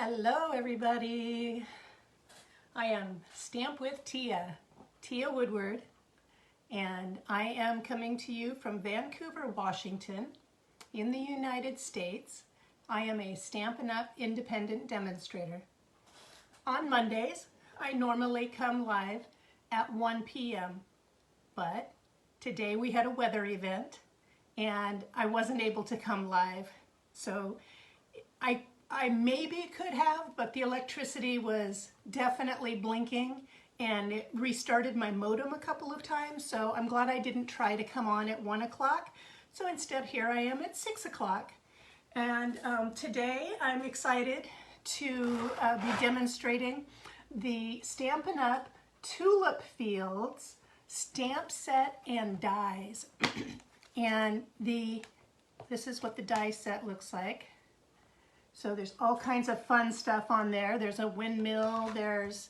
Hello everybody. I am Stamp with Teah Woodward, and I am coming to you from Vancouver, Washington in the United States. I am a Stampin' Up! Independent demonstrator. On Mondays, I normally come live at 1 p.m., but today we had a weather event and I wasn't able to come live, so I maybe could have, but the electricity was definitely blinking and it restarted my modem a couple of times, so I'm glad I didn't try to come on at 1 o'clock. So instead here I am at 6 o'clock. And today I'm excited to be demonstrating the Stampin' Up! Tulip Fields stamp set and dies. And this is what the die set looks like. So there's all kinds of fun stuff on there. There's a windmill, there's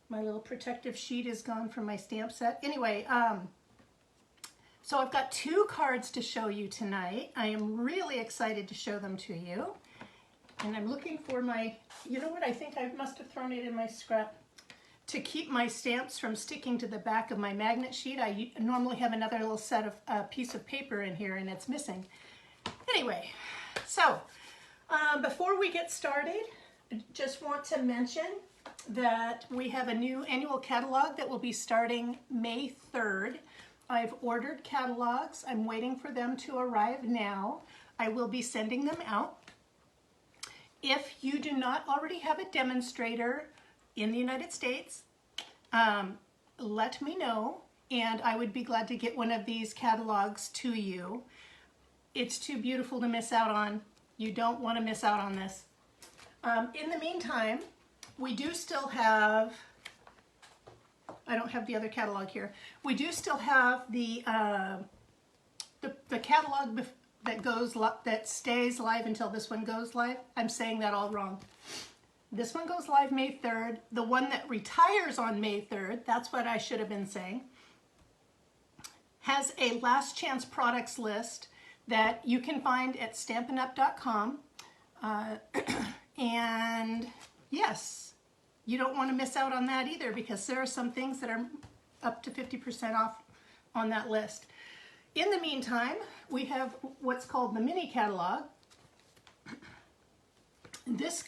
my little protective sheet is gone from my stamp set. Anyway, so I've got 2 cards to show you tonight. I am really excited to show them to you. And I'm looking for my, you know what, I think I must have thrown it in my scrap. To keep my stamps from sticking to the back of my magnet sheet, I normally have another little set of piece of paper in here and it's missing. Anyway, so before we get started, I just want to mention that we have a new annual catalog that will be starting May 3rd. I've ordered catalogs. I'm waiting for them to arrive now. I will be sending them out. If you do not already have a demonstrator in the United States, let me know and I would be glad to get one of these catalogs to you. It's too beautiful to miss out on. You don't want to miss out on this. In the meantime, we do still have, I don't have the other catalog here. We do still have the catalog that stays live until this one goes live. I'm saying that all wrong. This one goes live May 3rd. The one that retires on May 3rd, that's what I should have been saying, has a last chance products list that you can find at stampinup.com. And yes, you don't want to miss out on that either because there are some things that are up to 50% off on that list. In the meantime, we have what's called the mini catalog. This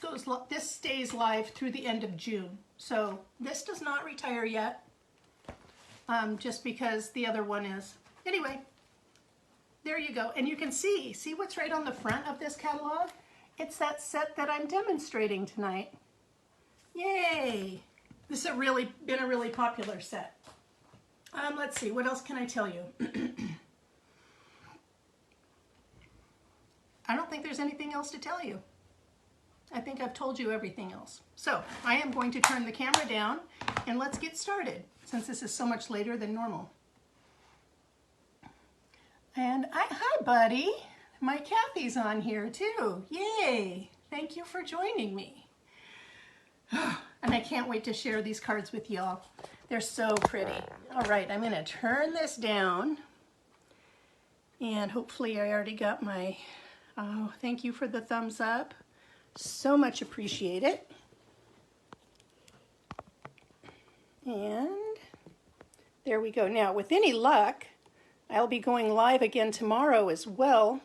stays live through the end of June. So this does not retire yet, just because the other one is. Anyway, there you go. And you can see what's right on the front of this catalog? It's that set that I'm demonstrating tonight. Yay! This has been a really popular set. Let's see, what else can I tell you? I don't think there's anything else to tell you. I think I've told you everything else. So I am going to turn the camera down and let's get started since this is so much later than normal. And hi buddy, my Kathy's on here too. Yay, thank you for joining me. And I can't wait to share these cards with y'all. They're so pretty. All right, I'm gonna turn this down and hopefully I already got my, oh, thank you for the thumbs up. So much appreciate it. And there we go. Now, with any luck, I'll be going live again tomorrow as well.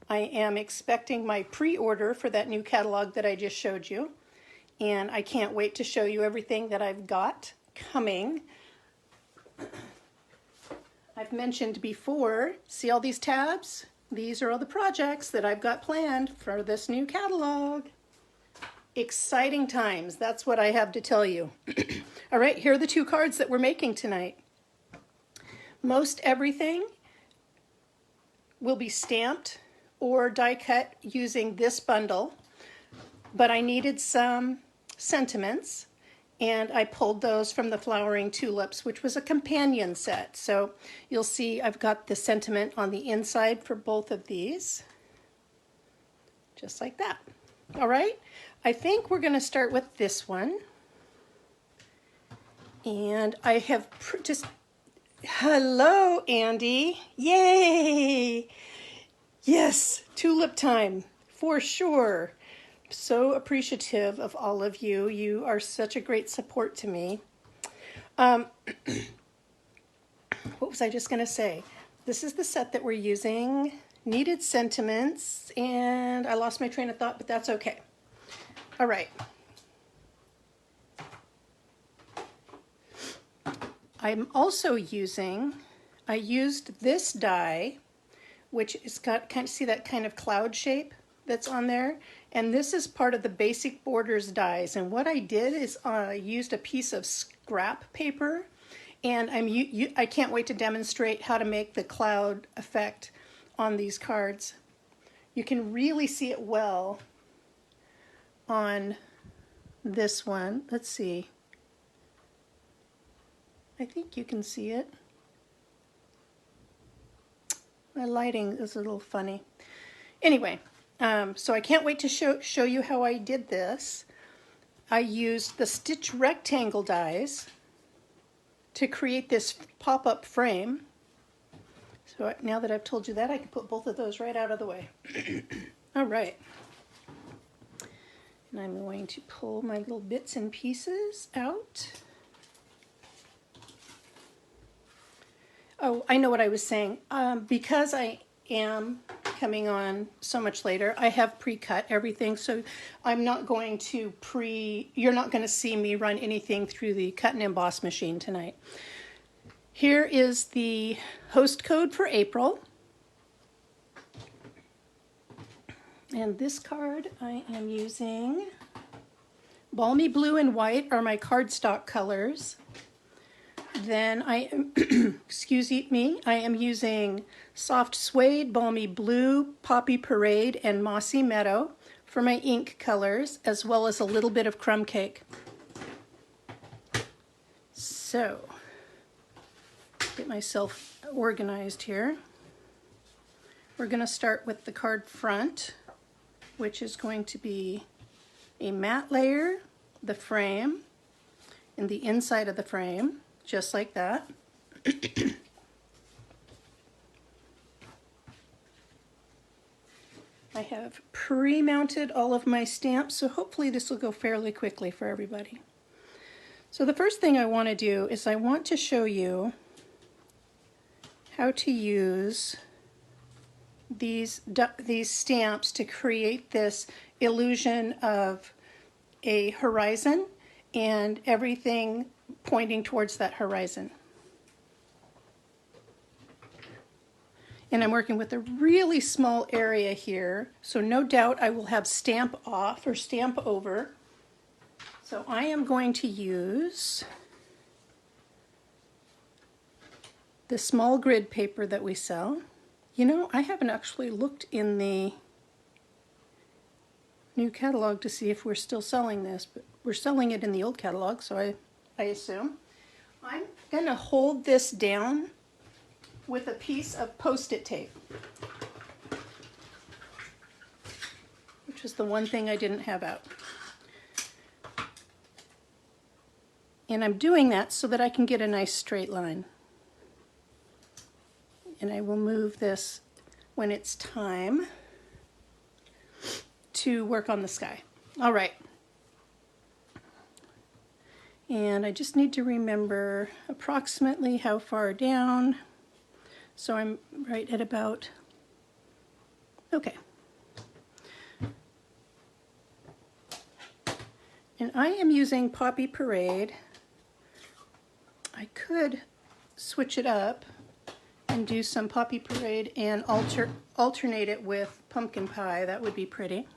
I am expecting my pre-order for that new catalog that I just showed you. And I can't wait to show you everything that I've got coming. I've mentioned before, see all these tabs? These are all the projects that I've got planned for this new catalog. Exciting times, that's what I have to tell you. All right, here are the 2 cards that we're making tonight. Most everything will be stamped or die cut using this bundle, but I needed some sentiments and I pulled those from the Flowering Tulips, which was a companion set. So you'll see I've got the sentiment on the inside for both of these, just like that. All right, I think we're going to start with this one. And I have just, hello Andy, yay! Yes, tulip time, for sure. so appreciative of all of you. You are such a great support to me. What was I just going to say? This is the set that we're using. Needed Sentiments, and I lost my train of thought, but that's okay. All right. I'm also I used this die, which has got, kind of see that kind of cloud shape that's on there? And this is part of the Basic Borders dies. And what I did is I used a piece of scrap paper, and I can't wait to demonstrate how to make the cloud effect on these cards. You can really see it well on this one. Let's see. I think you can see it. My lighting is a little funny. Anyway, so I can't wait to show you how I did this. I used the Stitch Rectangle dies to create this pop-up frame. So now that I've told you that, I can put both of those right out of the way. All right. And I'm going to pull my little bits and pieces out. Oh, I know what I was saying. Because I am coming on so much later, I have pre-cut everything, so I'm not going to you're not going to see me run anything through the cut and emboss machine tonight. Here is the host code for April. And this card I am using Balmy Blue and White are my cardstock colors. Then I am, excuse me, I am using Soft Suede, Balmy Blue, Poppy Parade, and Mossy Meadow for my ink colors, as well as a little bit of Crumb Cake. So, get myself organized here. We're going to start with the card front, which is going to be a matte layer, the frame, and the inside of the frame. Just like that. I have pre-mounted all of my stamps, so hopefully this will go fairly quickly for everybody. So the first thing I want to do is I want to show you how to use these stamps to create this illusion of a horizon and everything pointing towards that horizon. And I'm working with a really small area here, so no doubt I will have stamp off or stamp over. So I am going to use the small grid paper that we sell. You know, I haven't actually looked in the new catalog to see if we're still selling this, but we're selling it in the old catalog, so I assume. I'm going to hold this down with a piece of Post-it tape, which is the one thing I didn't have out. And I'm doing that so that I can get a nice straight line. And I will move this when it's time to work on the sky. All right. And I just need to remember approximately how far down. So I'm right at about, okay. And I am using Poppy Parade. I could switch it up and do some Poppy Parade and alternate it with Pumpkin Pie. That would be pretty.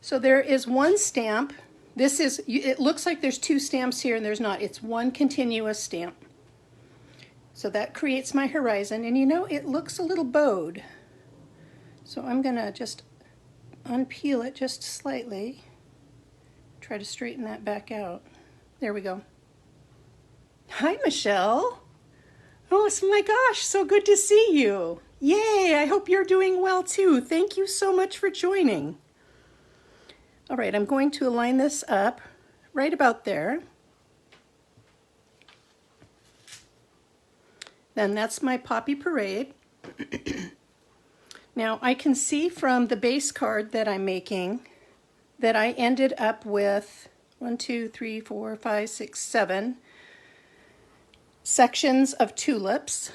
So there is one stamp. This is, it looks like there's two stamps here and there's not. It's one continuous stamp. So that creates my horizon, and you know, it looks a little bowed. So I'm gonna just unpeel it just slightly. Try to straighten that back out. There we go. Hi, Michelle. Oh, my gosh, so good to see you. Yay, I hope you're doing well too. Thank you so much for joining. All right, I'm going to align this up right about there. Then that's my Poppy Parade. Now I can see from the base card that I'm making that I ended up with 1, 2, 3, 4, 5, 6, 7 sections of tulips.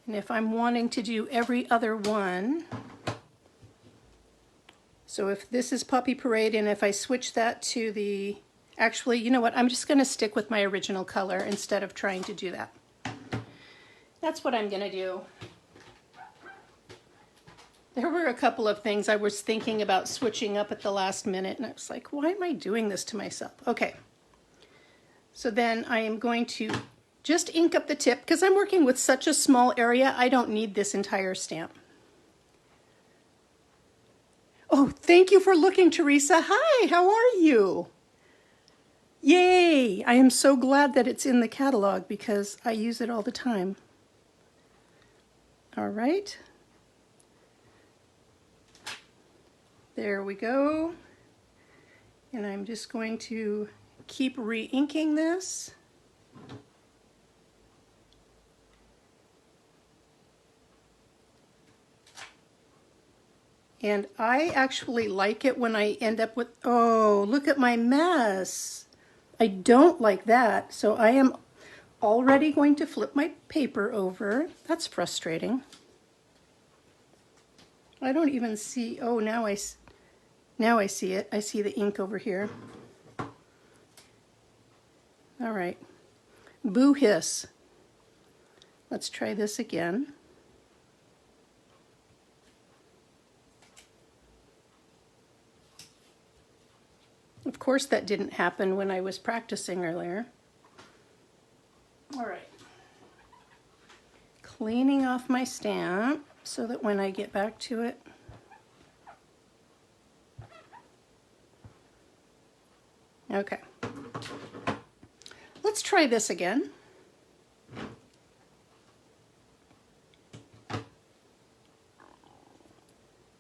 And if I'm wanting to do every other one, so if this is Poppy Parade and if I switch that to the, actually, you know what, I'm just going to stick with my original color instead of trying to do that. That's what I'm going to do. There were a couple of things I was thinking about switching up at the last minute, and I was like, why am I doing this to myself? Okay. So then I am going to just ink up the tip, because I'm working with such a small area, I don't need this entire stamp. Oh, thank you for looking, Teresa. Hi, how are you? Yay! I am so glad that it's in the catalog because I use it all the time. All right. There we go. And I'm just going to keep re-inking this. And I actually like it when I end up with, oh, look at my mess. I don't like that. So I am already going to flip my paper over. That's frustrating. I don't even see, oh, now I see it. I see the ink over here. All right. Boo hiss. Let's try this again. Of course that didn't happen when I was practicing earlier. All right. Cleaning off my stamp so that when I get back to it, okay. Let's try this again.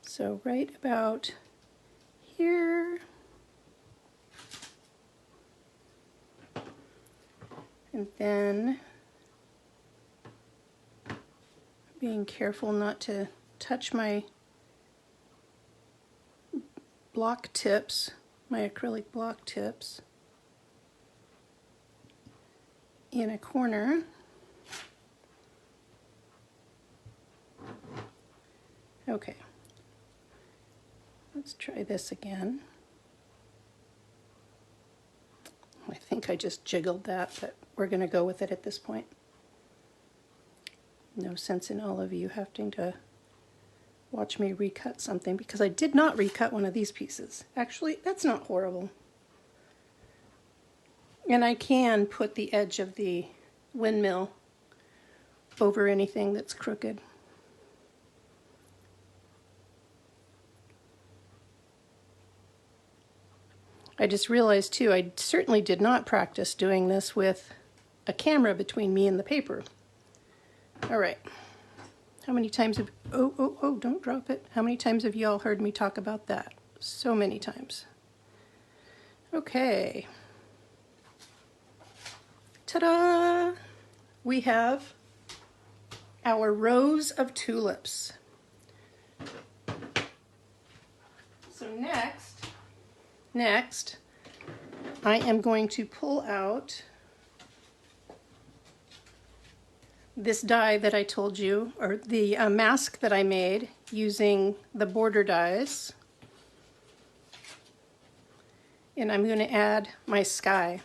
So right about here. And then being careful not to touch my block tips, my acrylic block tips, in a corner. Okay, let's try this again. I think I just jiggled that, but we're going to go with it at this point. No sense in all of you having to watch me recut something, because I did not recut one of these pieces. Actually, that's not horrible. And I can put the edge of the windmill over anything that's crooked. I just realized too, I certainly did not practice doing this with a camera between me and the paper. All right. How many times have, oh, don't drop it. How many times have you all heard me talk about that? So many times. Okay. Ta-da! We have our rows of tulips. So next, I am going to pull out this die that I told you, or the mask that I made using the border dies. And I'm going to add my sky.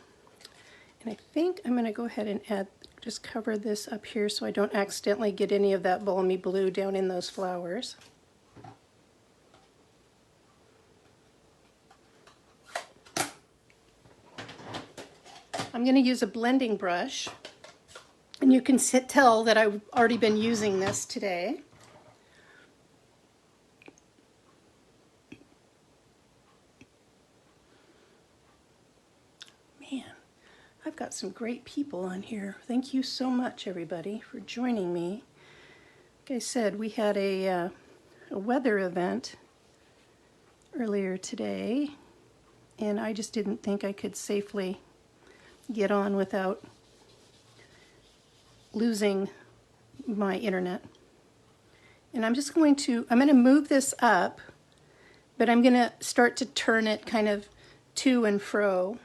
And I think I'm going to go ahead and add, just cover this up here so I don't accidentally get any of that balmy blue down in those flowers. I'm going to use a blending brush, and you can tell that I've already been using this today. Man, I've got some great people on here. Thank you so much, everybody, for joining me. Like I said, we had a weather event earlier today, and I just didn't think I could safely get on without losing my internet. And I'm going to move this up, but I'm going to start to turn it kind of to and fro.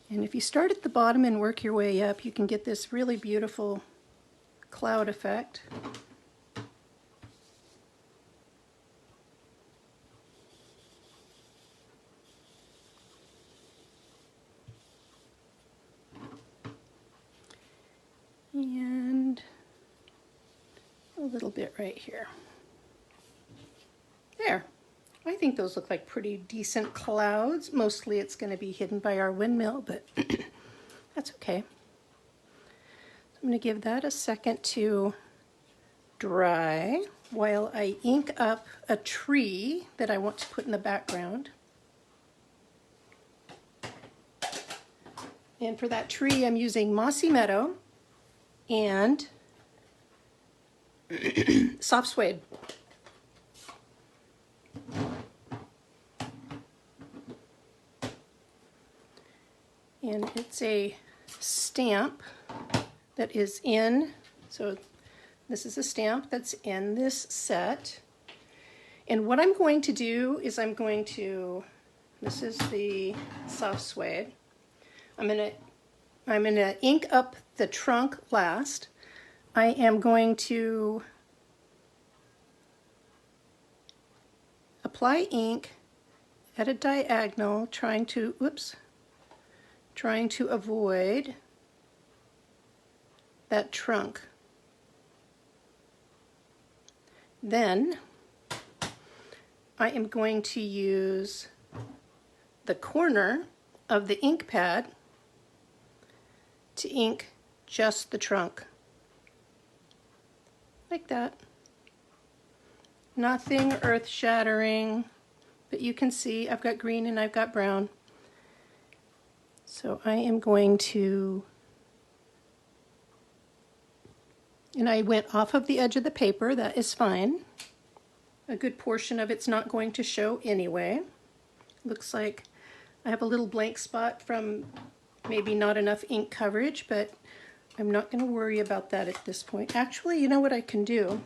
And if you start at the bottom and work your way up, you can get this really beautiful cloud effect. And a little bit right here. There. I think those look like pretty decent clouds. Mostly it's going to be hidden by our windmill, but that's okay. So I'm going to give that a second to dry while I ink up a tree that I want to put in the background. And for that tree, I'm using Mossy Meadow and Soft Suede. And it's a stamp that is in, so this is a stamp that's in this set. And what I'm going to do is this is the Soft Suede. I'm gonna ink up the trunk last. I am going to apply ink at a diagonal, trying to avoid that trunk. Then I am going to use the corner of the ink pad to ink just the trunk. Like that. Nothing earth-shattering, but you can see I've got green and I've got brown. So I am going to, and I went off of the edge of the paper, that is fine. A good portion of it's not going to show anyway. Looks like I have a little blank spot from maybe not enough ink coverage, but I'm not going to worry about that at this point. Actually, you know what I can do?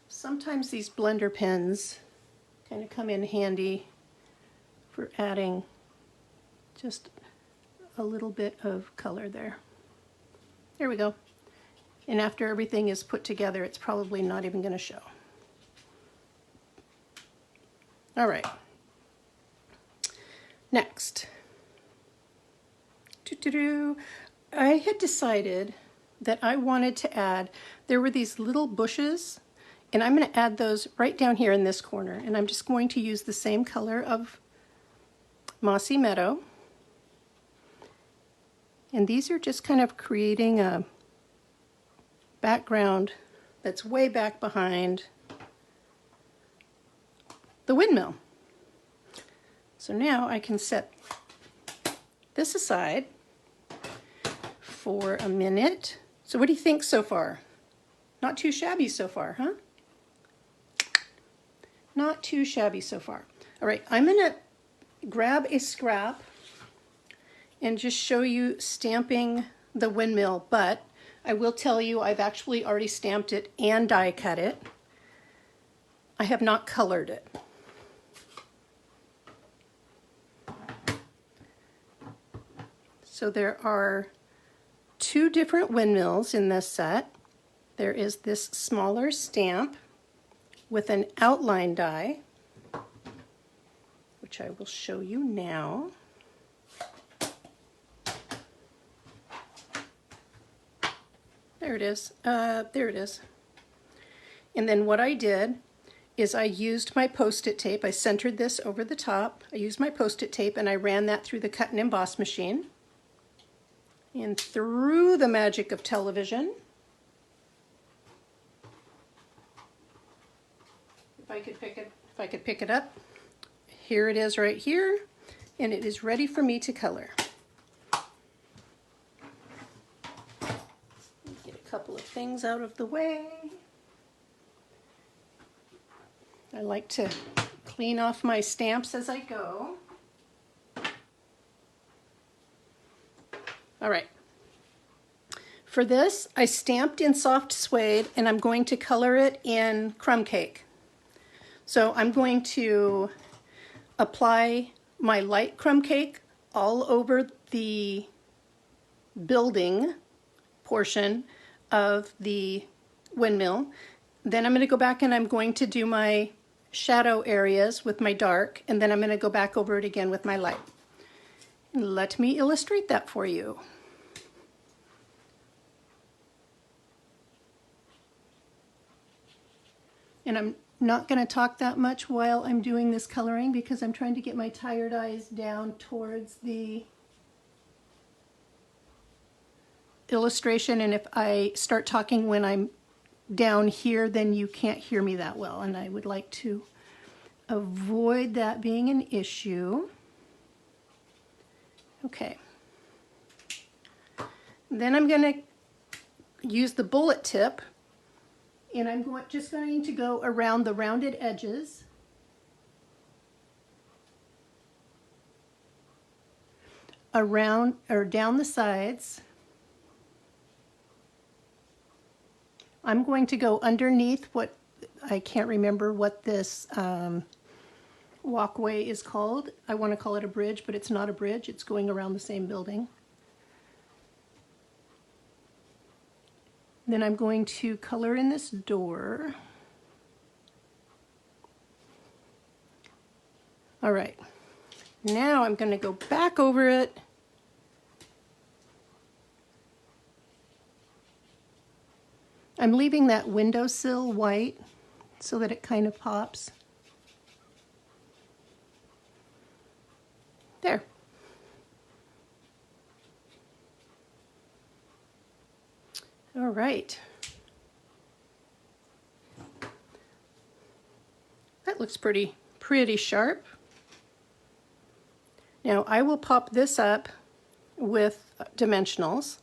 Sometimes these blender pens kind of come in handy for adding just a little bit of color there. There we go. And after everything is put together, it's probably not even going to show. All right. Next. I had decided that I wanted to add, there were these little bushes, and I'm going to add those right down here in this corner. And I'm just going to use the same color of Mossy Meadow. And these are just kind of creating a background that's way back behind the windmill. So now I can set this aside for a minute. So what do you think so far? Not too shabby so far, huh? Not too shabby so far. All right, I'm gonna grab a scrap and just show you stamping the windmill, but I will tell you I've actually already stamped it and die cut it. I have not colored it. So there are two different windmills in this set. There is this smaller stamp with an outline die, which I will show you now. There it is. There it is. And then what I did is I used my Post-it tape. I centered this over the top. I used my Post-it tape and I ran that through the cut and emboss machine. And through the magic of television, if I could pick it up, here it is right here, and it is ready for me to color. Get a couple of things out of the way. I like to clean off my stamps as I go. All right. For this, I stamped in soft suede and I'm going to color it in crumb cake. So I'm going to apply my light crumb cake all over the building portion of the windmill. Then I'm going to go back and I'm going to do my shadow areas with my dark, and then I'm going to go back over it again with my light. Let me illustrate that for you. And I'm not going to talk that much while I'm doing this coloring because I'm trying to get my tired eyes down towards the illustration, and if I start talking when I'm down here, then you can't hear me that well, and I would like to avoid that being an issue. Okay. Then I'm going to use the bullet tip, and I'm just going to go around the rounded edges. Around or down the sides. I'm going to go underneath what, I can't remember what this walkway is called. I want to call it a bridge, but it's not a bridge. It's going around the same building. Then I'm going to color in this door. All right. Now I'm going to go back over it. I'm leaving that windowsill white so that it kind of pops. There. All right. That looks pretty sharp. Now I will pop this up with dimensionals.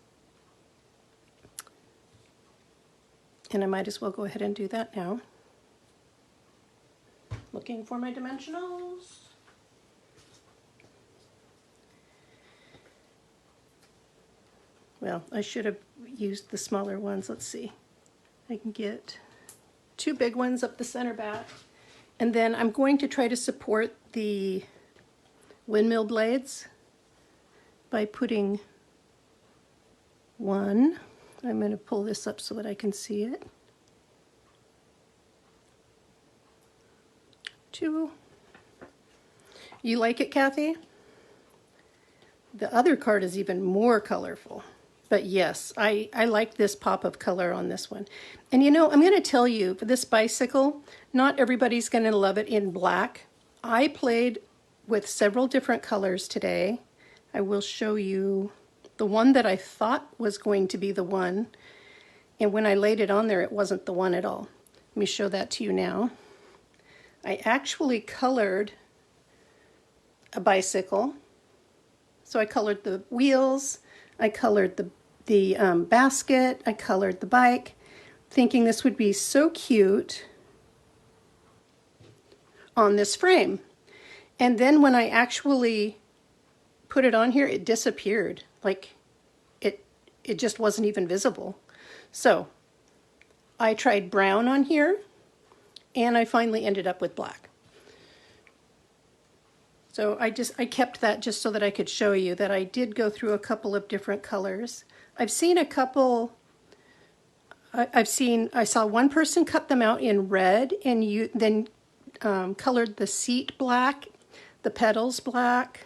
And I might as well go ahead and do that now. Looking for my dimensionals. Well, I should have used the smaller ones. Let's see. I can get 2 big ones up the center back. And then I'm going to try to support the windmill blades by putting 1. I'm going to pull this up so that I can see it. 2. You like it, Kathy? The other card is even more colorful. But yes, I like this pop of color on this one. And you know, I'm going to tell you, for this bicycle, not everybody's going to love it in black. I played with several different colors today. I will show you the one that I thought was going to be the one, and when I laid it on there, it wasn't the one at all. Let me show that to you now. I actually colored a bicycle. So I colored the wheels, I colored the basket, I colored the bike, thinking this would be so cute on this frame. And then when I actually put it on here, it disappeared. Like it just wasn't even visible. So I tried brown on here, and I finally ended up with black. So I kept that just so that I could show you that I did go through a couple of different colors. I've seen a couple, I saw one person cut them out in red and then colored the seat black, the pedals black,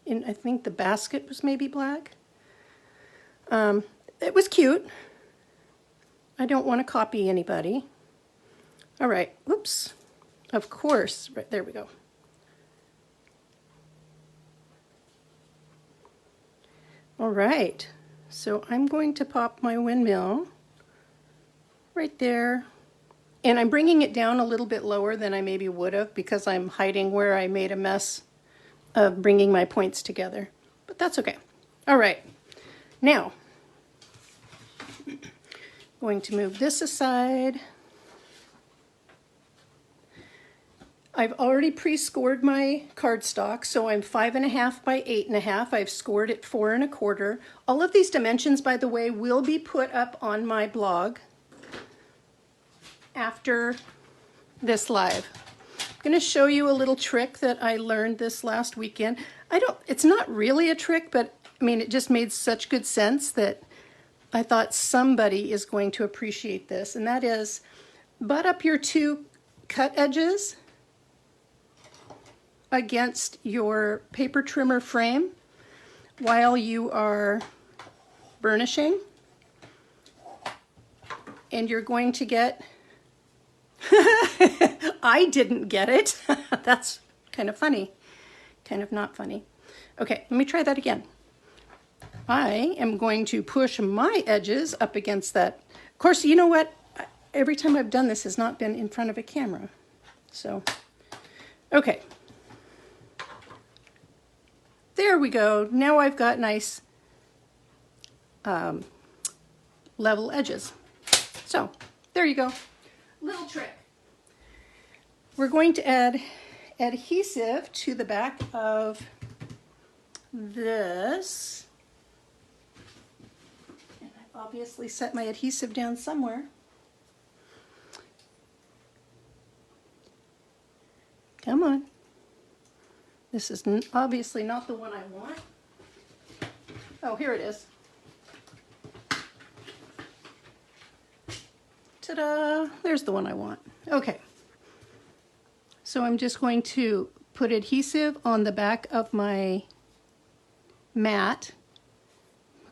and I think the basket was maybe black. It was cute. I don't want to copy anybody. All right, oops, of course, right there we go. All right, so I'm going to pop my windmill right there. And I'm bringing it down a little bit lower than I maybe would have because I'm hiding where I made a mess of bringing my points together. But that's okay. All right, now, going to move this aside. I've already pre-scored my cardstock, so I'm 5.5 by 8.5. I've scored it 4 1/4. All of these dimensions, by the way, will be put up on my blog after this live. I'm going to show you a little trick that I learned this last weekend. It's not really a trick, but I mean, it just made such good sense that I thought somebody is going to appreciate this, and that is butt up your 2 cut edges against your paper trimmer frame while you are burnishing, and you're going to get I didn't get it. That's kind of funny, kind of not funny. Okay, let me try that again. I am going to push my edges up against that. Of course, you know what? Every time I've done this has not been in front of a camera. So, okay. There we go. Now I've got nice level edges. So, there you go. Little trick. We're going to add adhesive to the back of this. And I've obviously set my adhesive down somewhere. Come on. This is obviously not the one I want. Oh, here it is. Ta-da! There's the one I want. Okay. So I'm just going to put adhesive on the back of my mat.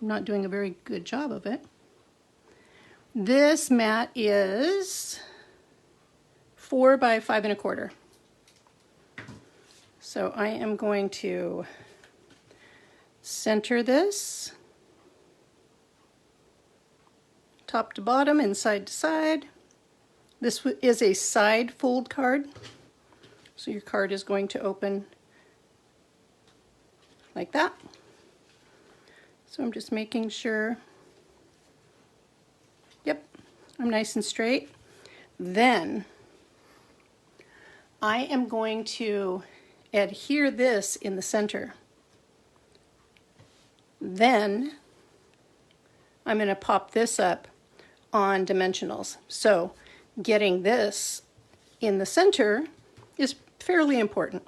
I'm not doing a very good job of it. This mat is 4 by 5 1/4. So I am going to center this top to bottom and side to side. This is a side fold card. So your card is going to open like that. So I'm just making sure, yep, I'm nice and straight. Then I am going to adhere this in the center. Then I'm going to pop this up on dimensionals. So getting this in the center is fairly important.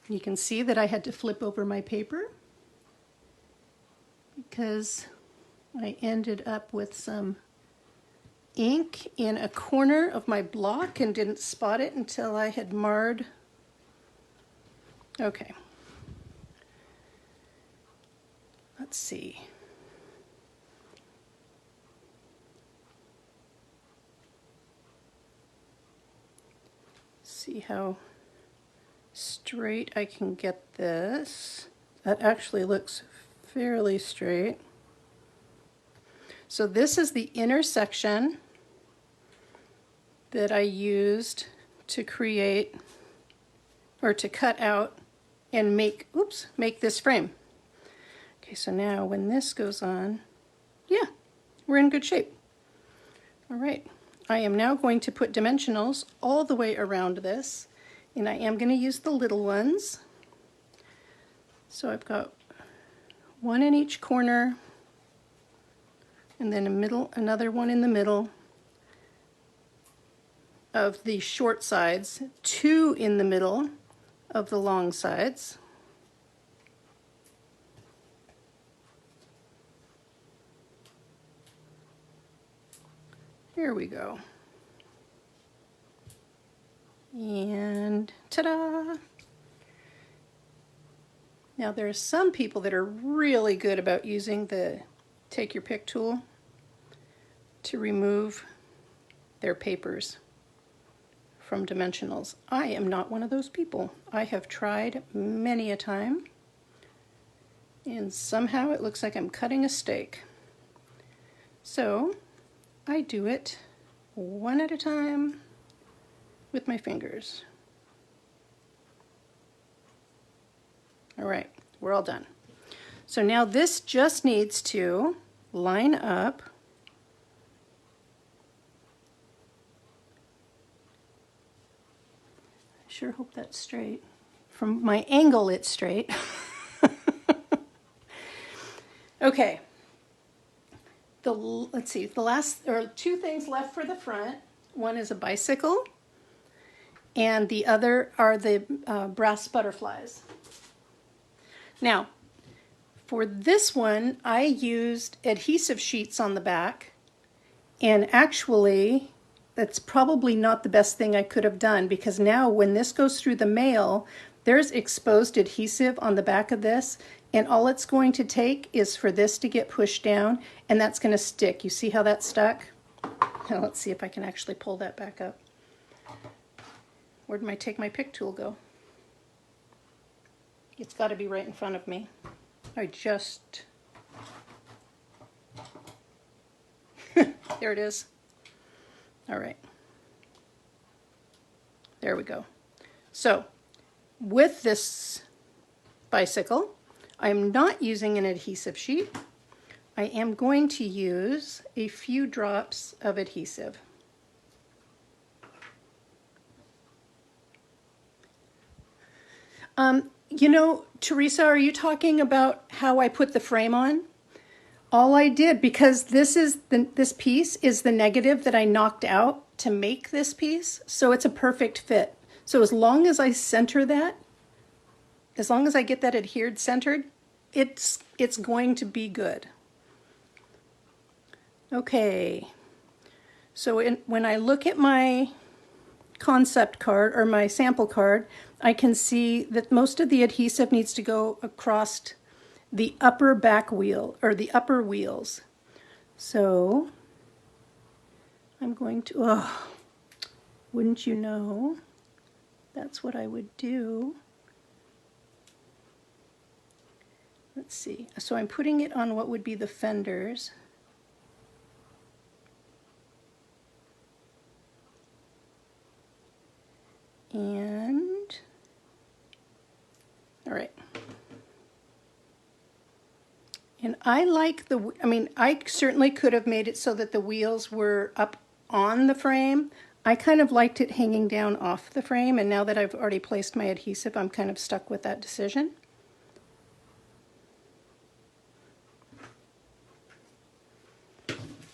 You can see that I had to flip over my paper because I ended up with some ink in a corner of my block and didn't spot it until I had marred. Okay. Let's see. See how straight I can get this. That actually looks fairly straight. So this is the intersection that I used to create or to cut out and make this frame. Okay, so now when this goes on, yeah, we're in good shape. All right, I am now going to put dimensionals all the way around this, and I am going to use the little ones. So I've got one in each corner, and then another one in the middle of the short sides, 2 in the middle of the long sides. Here we go. And ta-da! Now there are some people that are really good about using the take your pick tool to remove their papers from dimensionals. I am not one of those people. I have tried many a time, and somehow it looks like I'm cutting a steak. So I do it one at a time with my fingers. All right, we're all done. So now this just needs to line up sure hope that's straight. From my angle, it's straight. Okay. Let's see, there are two things left for the front. One is a bicycle, and the other are the brass butterflies. Now, for this one, I used adhesive sheets on the back, and actually, that's probably not the best thing I could have done, because now when this goes through the mail, there's exposed adhesive on the back of this, and all it's going to take is for this to get pushed down, and that's going to stick. You see how that stuck? Now let's see if I can actually pull that back up. Where did my pick tool go? It's got to be right in front of me. There it is. All right. There we go. So, with this bicycle, I'm not using an adhesive sheet. I am going to use a few drops of adhesive. You know, Teresa, are you talking about how I put the frame on? All I did, because this piece is the negative that I knocked out to make this piece, so it's a perfect fit. So as long as I center that, as long as I get that adhered centered, it's going to be good. Okay, so when I look at my concept card or my sample card, I can see that most of the adhesive needs to go across the upper back wheel, or the upper wheels. So I'm going to, wouldn't you know, that's what I would do. Let's see, so I'm putting it on what would be the fenders. And, all right. And I like I certainly could have made it so that the wheels were up on the frame. I kind of liked it hanging down off the frame, and now that I've already placed my adhesive, I'm kind of stuck with that decision.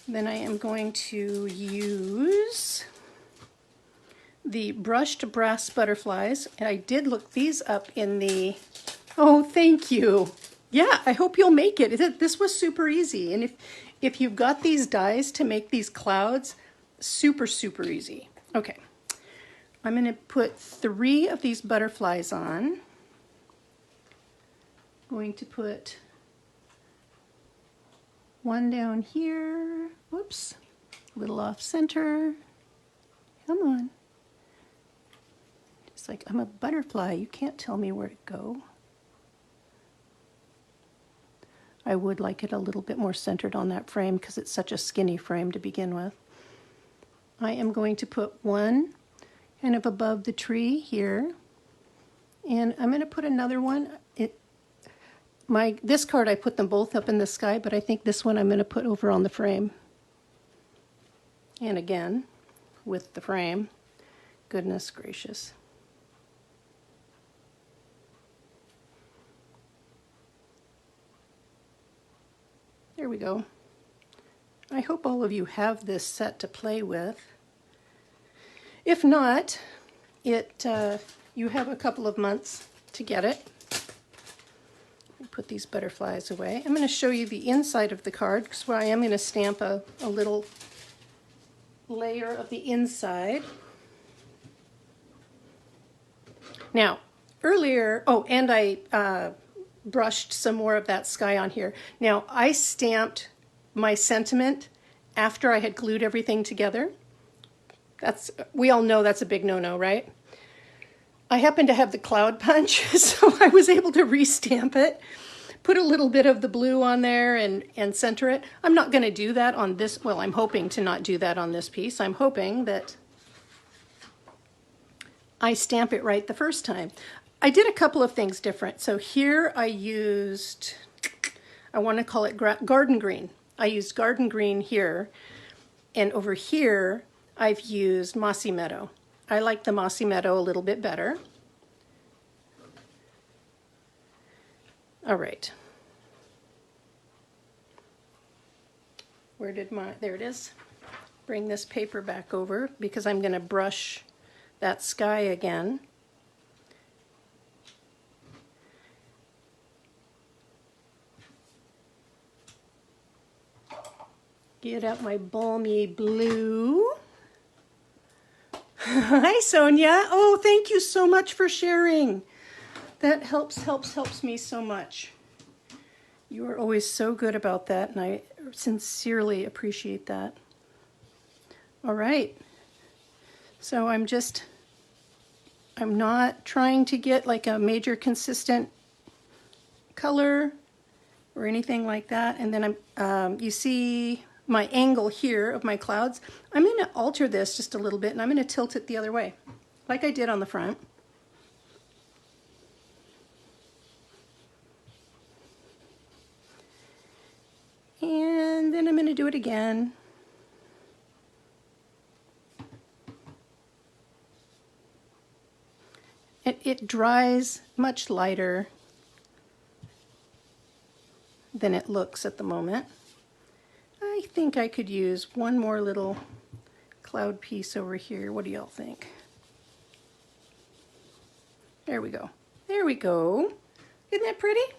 Then I am going to use the brushed brass butterflies, and I did look these up in the, oh, thank you. Yeah, I hope you'll make it. This was super easy, and if you've got these dies to make these clouds, super, super easy. Okay, I'm going to put 3 of these butterflies on. I'm going to put one down here. Whoops, a little off center. Come on. It's like I'm a butterfly. You can't tell me where to go. I would like it a little bit more centered on that frame because it's such a skinny frame to begin with. I am going to put one kind of above the tree here, and I'm going to put another one. This card, I put them both up in the sky, but I think this one I'm going to put over on the frame. And again, with the frame. Goodness gracious. There we go. I hope all of you have this set to play with. If not, you have a couple of months to get it. Put these butterflies away. I'm going to show you the inside of the card, because I am going to stamp a little layer of the inside. Now, earlier, and I brushed some more of that sky on here. Now, I stamped my sentiment after I had glued everything together. We all know that's a big no-no, right? I happen to have the cloud punch, so I was able to restamp it, put a little bit of the blue on there and center it. I'm not going to do that on this, well, I'm hoping to not do that on this piece. I'm hoping that I stamp it right the first time. I did a couple of things different. So here I used, I want to call it garden green. I used garden green here, and over here I've used mossy meadow. I like the Mossy Meadow a little bit better. All right. Where did there it is. Bring this paper back over because I'm going to brush that sky again. Get out my balmy blue. Hi, Sonia. Oh, thank you so much for sharing. That helps me so much. You are always so good about that, and I sincerely appreciate that. All right. So I'm not trying to get like a major consistent color or anything like that. And then you see my angle here of my clouds. I'm going to alter this just a little bit, and I'm going to tilt it the other way, like I did on the front. And then I'm going to do it again. It dries much lighter than it looks at the moment. I think I could use one more little cloud piece over here. What do y'all think? There we go. There we go. Isn't that pretty?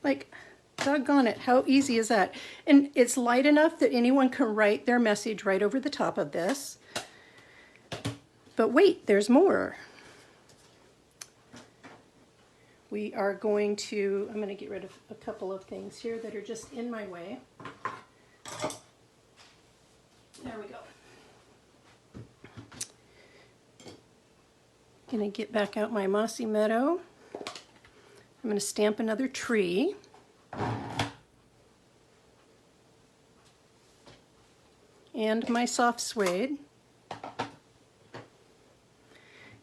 Like, doggone it, how easy is that? And it's light enough that anyone can write their message right over the top of this. But wait, there's more. We are going to, I'm going to get rid of a couple of things here that are just in my way. There we go. Going to get back out my Mossy Meadow. I'm going to stamp another tree. And my soft suede.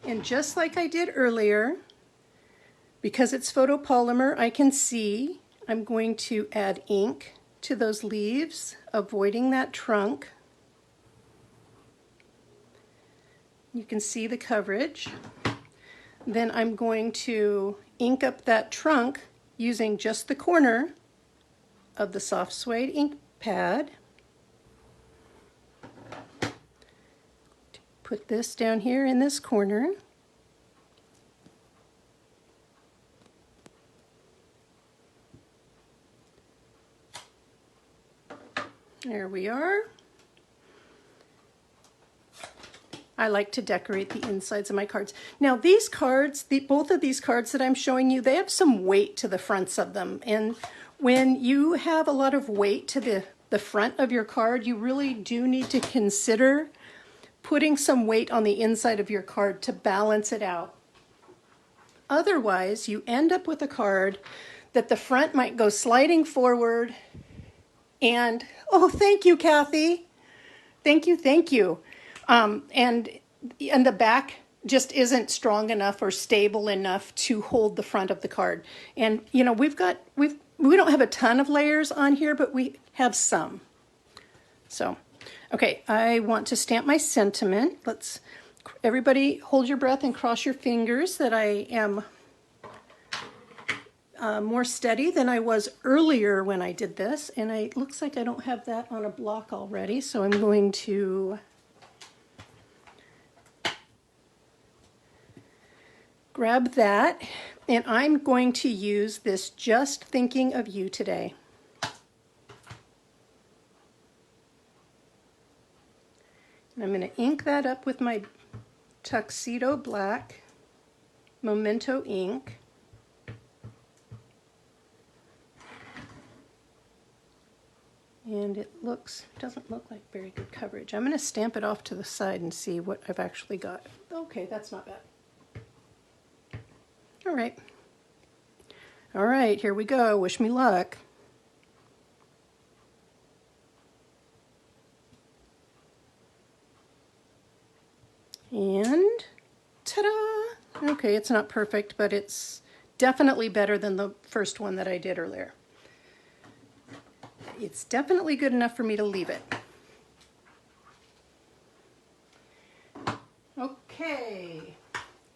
And just like I did earlier, because it's photopolymer, I can see I'm going to add ink to those leaves, avoiding that trunk. You can see the coverage. Then I'm going to ink up that trunk using just the corner of the soft suede ink pad. Put this down here in this corner. There we are. I like to decorate the insides of my cards. Now these cards, both of these cards that I'm showing you, they have some weight to the fronts of them. And when you have a lot of weight to the front of your card, you really do need to consider putting some weight on the inside of your card to balance it out. Otherwise, you end up with a card that the front might go sliding forward and, oh, thank you, Kathy. Thank you, thank you. And the back just isn't strong enough or stable enough to hold the front of the card. And you know, we don't have a ton of layers on here, but we have some. So, okay, I want to stamp my sentiment. Everybody hold your breath and cross your fingers that I am more steady than I was earlier when I did this. And it looks like I don't have that on a block already, so I'm going to grab that, and I'm going to use this Just Thinking of You today. And I'm going to ink that up with my Tuxedo Black Memento ink. And it doesn't look like very good coverage. I'm going to stamp it off to the side and see what I've actually got. Okay, that's not bad. All right. All right, here we go. Wish me luck. And ta-da! Okay, it's not perfect, but it's definitely better than the first one that I did earlier. It's definitely good enough for me to leave it. Oh, Okay,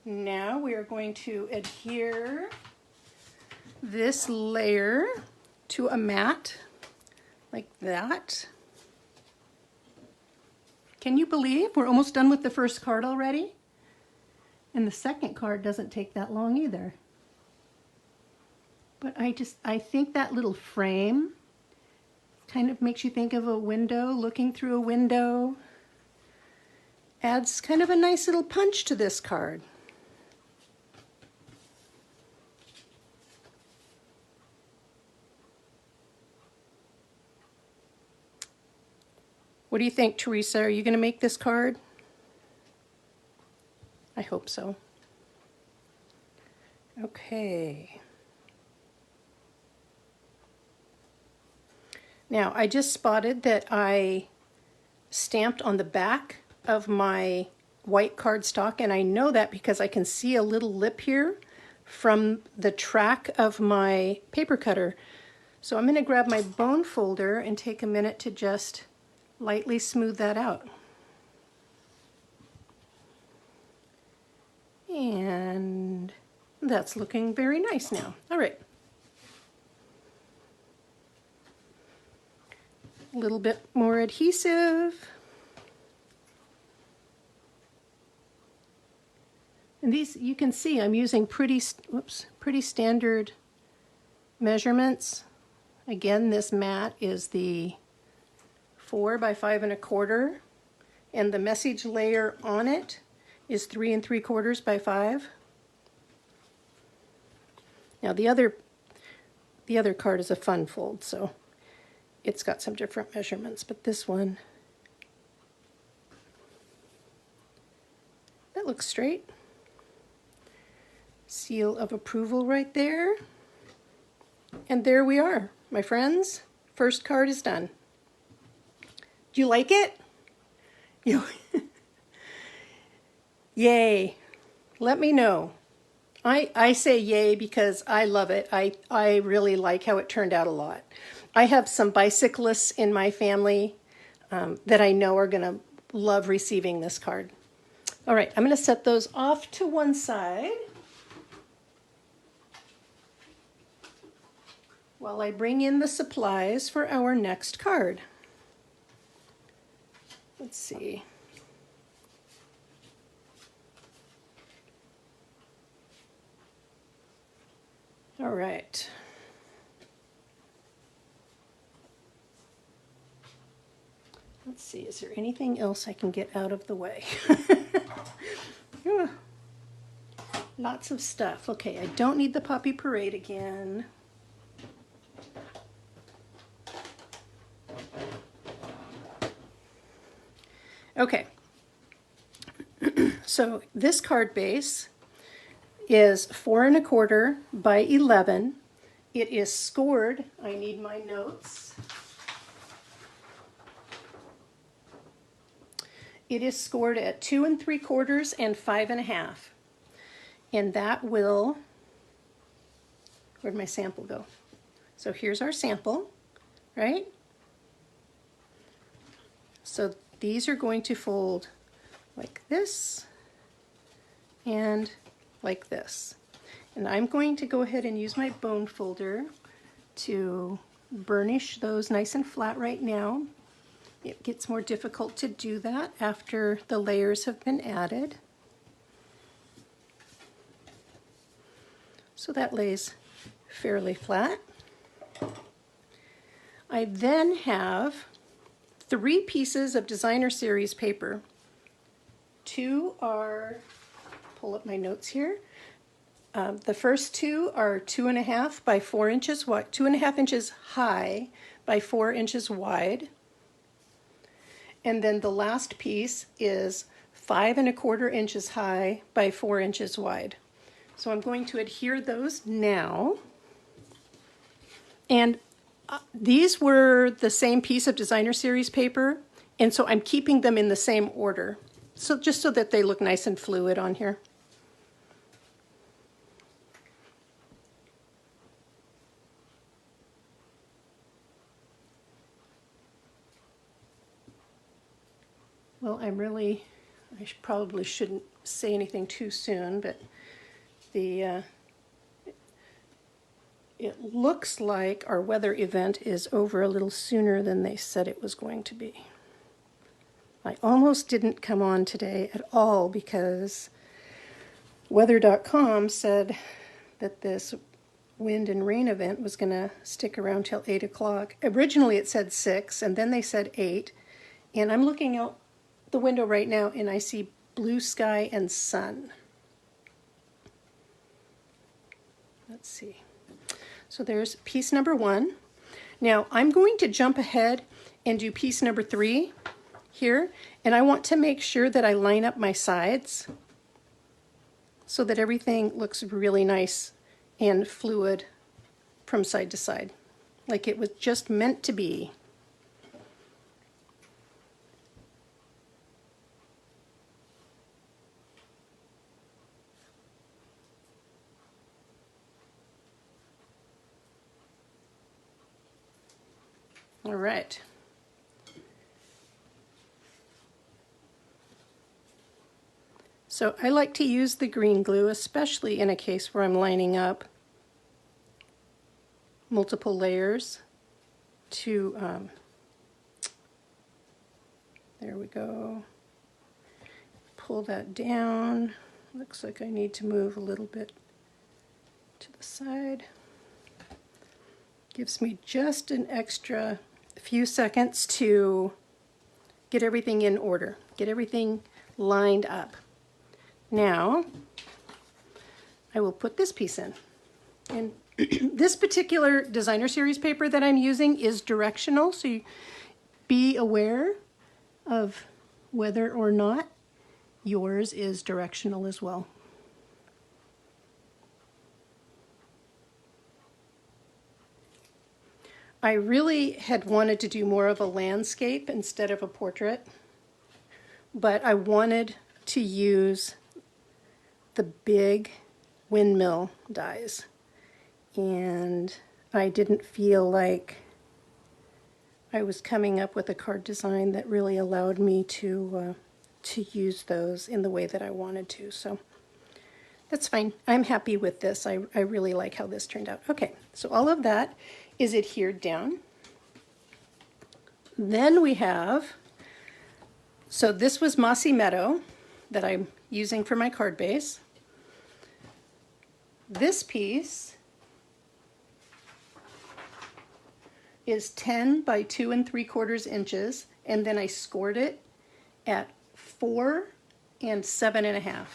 now we are going to adhere this layer to a mat like that. Can you believe we're almost done with the first card already? And the second card doesn't take that long either. But I think that little frame kind of makes you think of a window, looking through a window. Adds kind of a nice little punch to this card. What do you think, Teresa? Are you going to make this card? I hope so. Okay. Now, I just spotted that I stamped on the back of my white cardstock, and I know that because I can see a little lip here from the track of my paper cutter. So I'm going to grab my bone folder and take a minute to just lightly smooth that out. And that's looking very nice now. All right. A little bit more adhesive. And these, you can see I'm using pretty standard measurements. Again, this mat is the 4 by 5 1/4, and the message layer on it is 3 3/4 by 5. Now the other card is a fun fold, so it's got some different measurements, but this one, that looks straight. Seal of approval right there. And there we are, my friends. First card is done. Do you like it? Yay. Let me know. I say yay because I love it. I really like how it turned out a lot. I have some bicyclists in my family that I know are going to love receiving this card. All right, I'm going to set those off to one side while I bring in the supplies for our next card. Let's see. All right. Let's see, is there anything else I can get out of the way? Lots of stuff. Okay, I don't need the Poppy Parade again. Okay, so this card base is 4 1/4 by 11. It is scored. I need my notes. It is scored at 2 3/4 and 5 1/2. And that will, where'd my sample go? So here's our sample, right? So these are going to fold like this and like this. And I'm going to go ahead and use my bone folder to burnish those nice and flat right now. It gets more difficult to do that after the layers have been added. So that lays fairly flat. I then have 3 pieces of designer series paper. 2 are, pull up my notes here. The first 2 are 2 1/2 by 4 inches wide, 2 1/2 inches high by 4 inches wide. And then the last piece is 5 1/4 inches high by 4 inches wide. So I'm going to adhere those now. And these were the same piece of designer series paper, and so I'm keeping them in the same order. So just so that they look nice and fluid on here. Well, I'm really probably shouldn't say anything too soon, but it looks like our weather event is over a little sooner than they said it was going to be. I almost didn't come on today at all because weather.com said that this wind and rain event was going to stick around till 8 o'clock. Originally it said 6, and then they said 8. And I'm looking out the window right now and I see blue sky and sun. Let's see. So there's piece number 1. Now I'm going to jump ahead and do piece number 3 here, and I want to make sure that I line up my sides so that everything looks really nice and fluid from side to side, like it was just meant to be. All right. So I like to use the green glue, especially in a case where I'm lining up multiple layers to, there we go, pull that down. Looks like I need to move a little bit to the side. Gives me just an extra few seconds to get everything in order, get everything lined up. Now, I will put this piece in. And this particular designer series paper that I'm using is directional, so you be aware of whether or not yours is directional as well. I really had wanted to do more of a landscape instead of a portrait, but I wanted to use the big windmill dies, and I didn't feel like I was coming up with a card design that really allowed me to use those in the way that I wanted to. So that's fine. I'm happy with this. I really like how this turned out. Okay, so all of that is adhered down. Then we have, so this was Mossy Meadow that I'm using for my card base. This piece is 10 by 2 3/4 inches, and then I scored it at 4 and 7.5.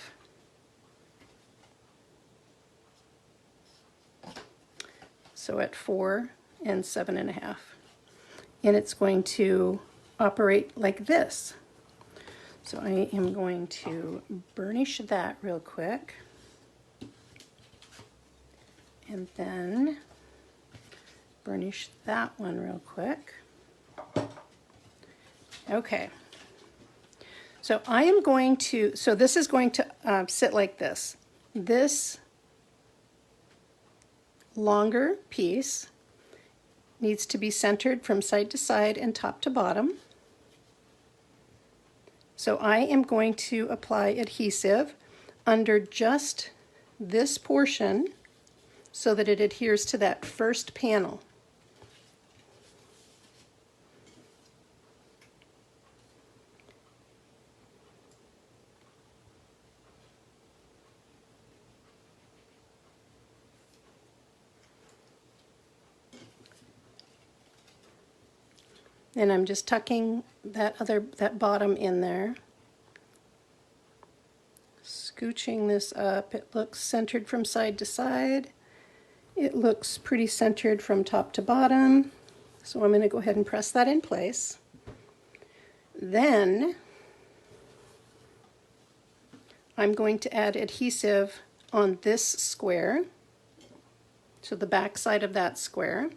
So at 4 and 7.5. And it's going to operate like this. So I am going to burnish that real quick. And then burnish that one real quick. Okay. So I am going to, so this is going to sit like this. This longer piece needs to be centered from side to side and top to bottom. So I am going to apply adhesive under just this portion so that it adheres to that first panel. And I'm just tucking that bottom in there. Scooching this up. It looks centered from side to side. It looks pretty centered from top to bottom. So I'm going to go ahead and press that in place. Then I'm going to add adhesive on this square, so the back side of that square.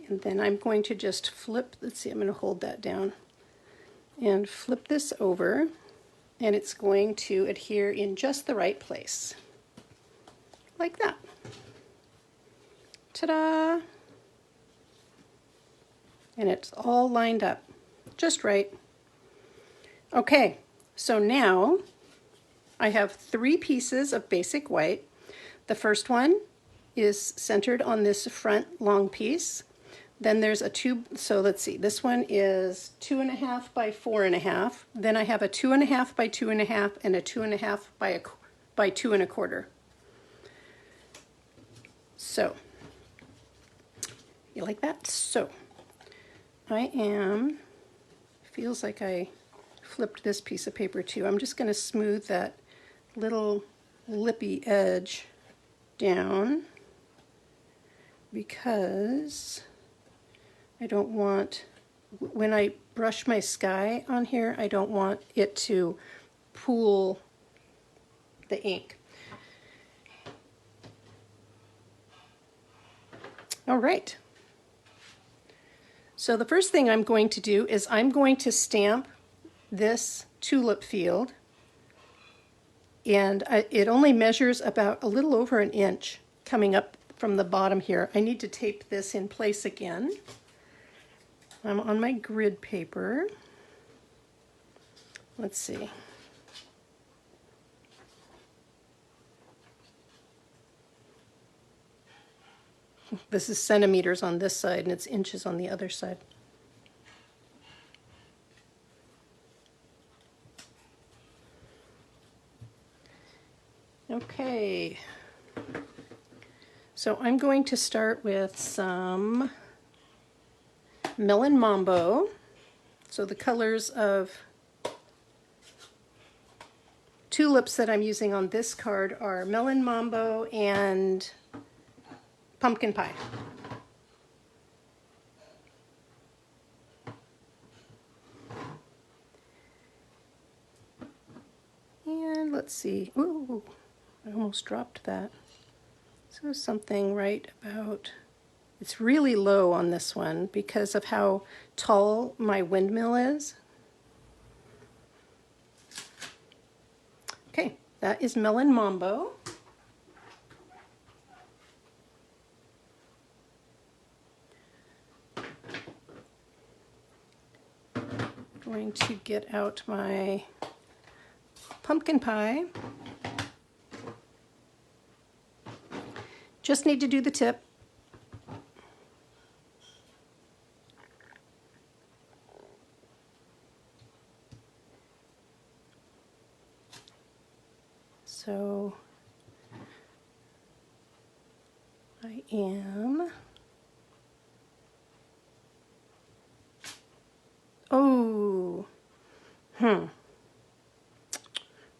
And then I'm going to just flip, let's see, I'm going to hold that down and flip this over, and it's going to adhere in just the right place. like that. Ta-da! And it's all lined up just right. Okay, so now I have 3 pieces of basic white. The first one is centered on this front long piece. Then there's a 2, so let's see, this one is 2.5 by 4.5. Then I have a 2.5 by 2.5 and a 2.5 by 2.25. So, you like that? So, feels like I flipped this piece of paper too. I'm just going to smooth that little lippy edge down because I don't want, when I brush my sky on here, I don't want it to pool the ink. All right. So the first thing I'm going to do is I'm going to stamp this tulip field, and it only measures about a little over an inch coming up from the bottom here. I need to tape this in place again. I'm on my grid paper. Let's see. This is centimeters on this side and it's inches on the other side. Okay, so I'm going to start with some Melon Mambo. So the colors of tulips that I'm using on this card are Melon Mambo and Pumpkin Pie. And let's see. Ooh, I almost dropped that. So something right about, it's really low on this one because of how tall my windmill is. Okay, that is Melon Mambo. Going to get out my pumpkin pie. Just need to do the tip. So I am,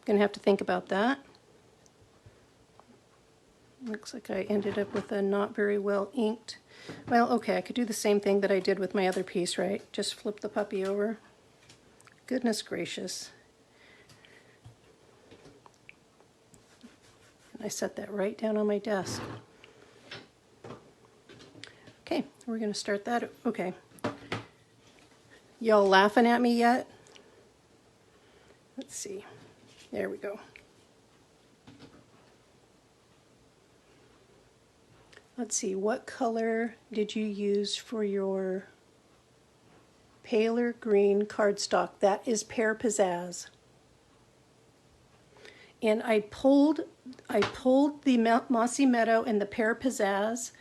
gonna have to think about that. Looks like I ended up with a not very well inked. Well, okay, I could do the same thing that I did with my other piece, right? Just flip the puppy over. Goodness gracious. I set that right down on my desk. Okay, we're gonna start that. Okay. Y'all laughing at me yet? Let's see. There we go. Let's see, what color did you use for your paler green cardstock? That is Pear Pizzazz. And I pulled the Mossy Meadow and the Pear Pizzazz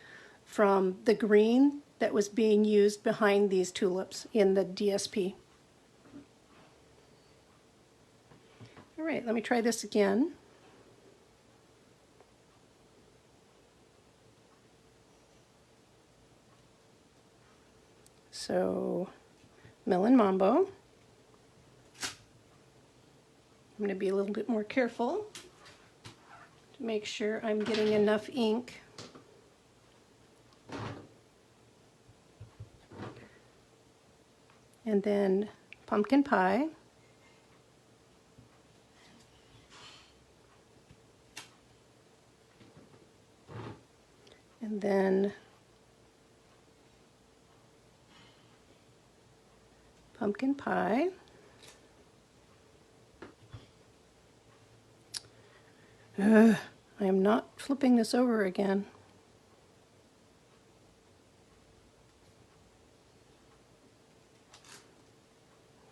from the green that was being used behind these tulips in the DSP. All right, let me try this again. So, Melon Mambo. I'm going to be a little bit more careful to make sure I'm getting enough ink. And then Pumpkin Pie. And then Pumpkin Pie. I am not flipping this over again.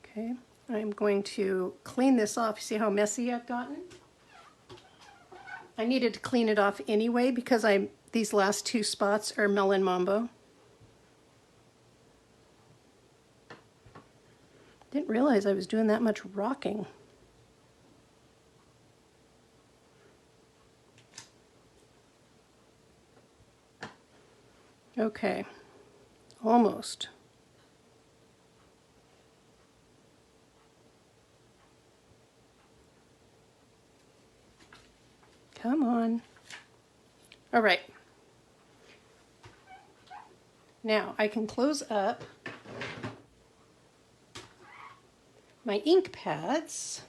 Okay, I'm going to clean this off. See how messy I've gotten? I needed to clean it off anyway because these last two spots are melon mambo. Didn't realize I was doing that much rocking. Okay, almost. Come on. All right. Now I can close up my ink pads,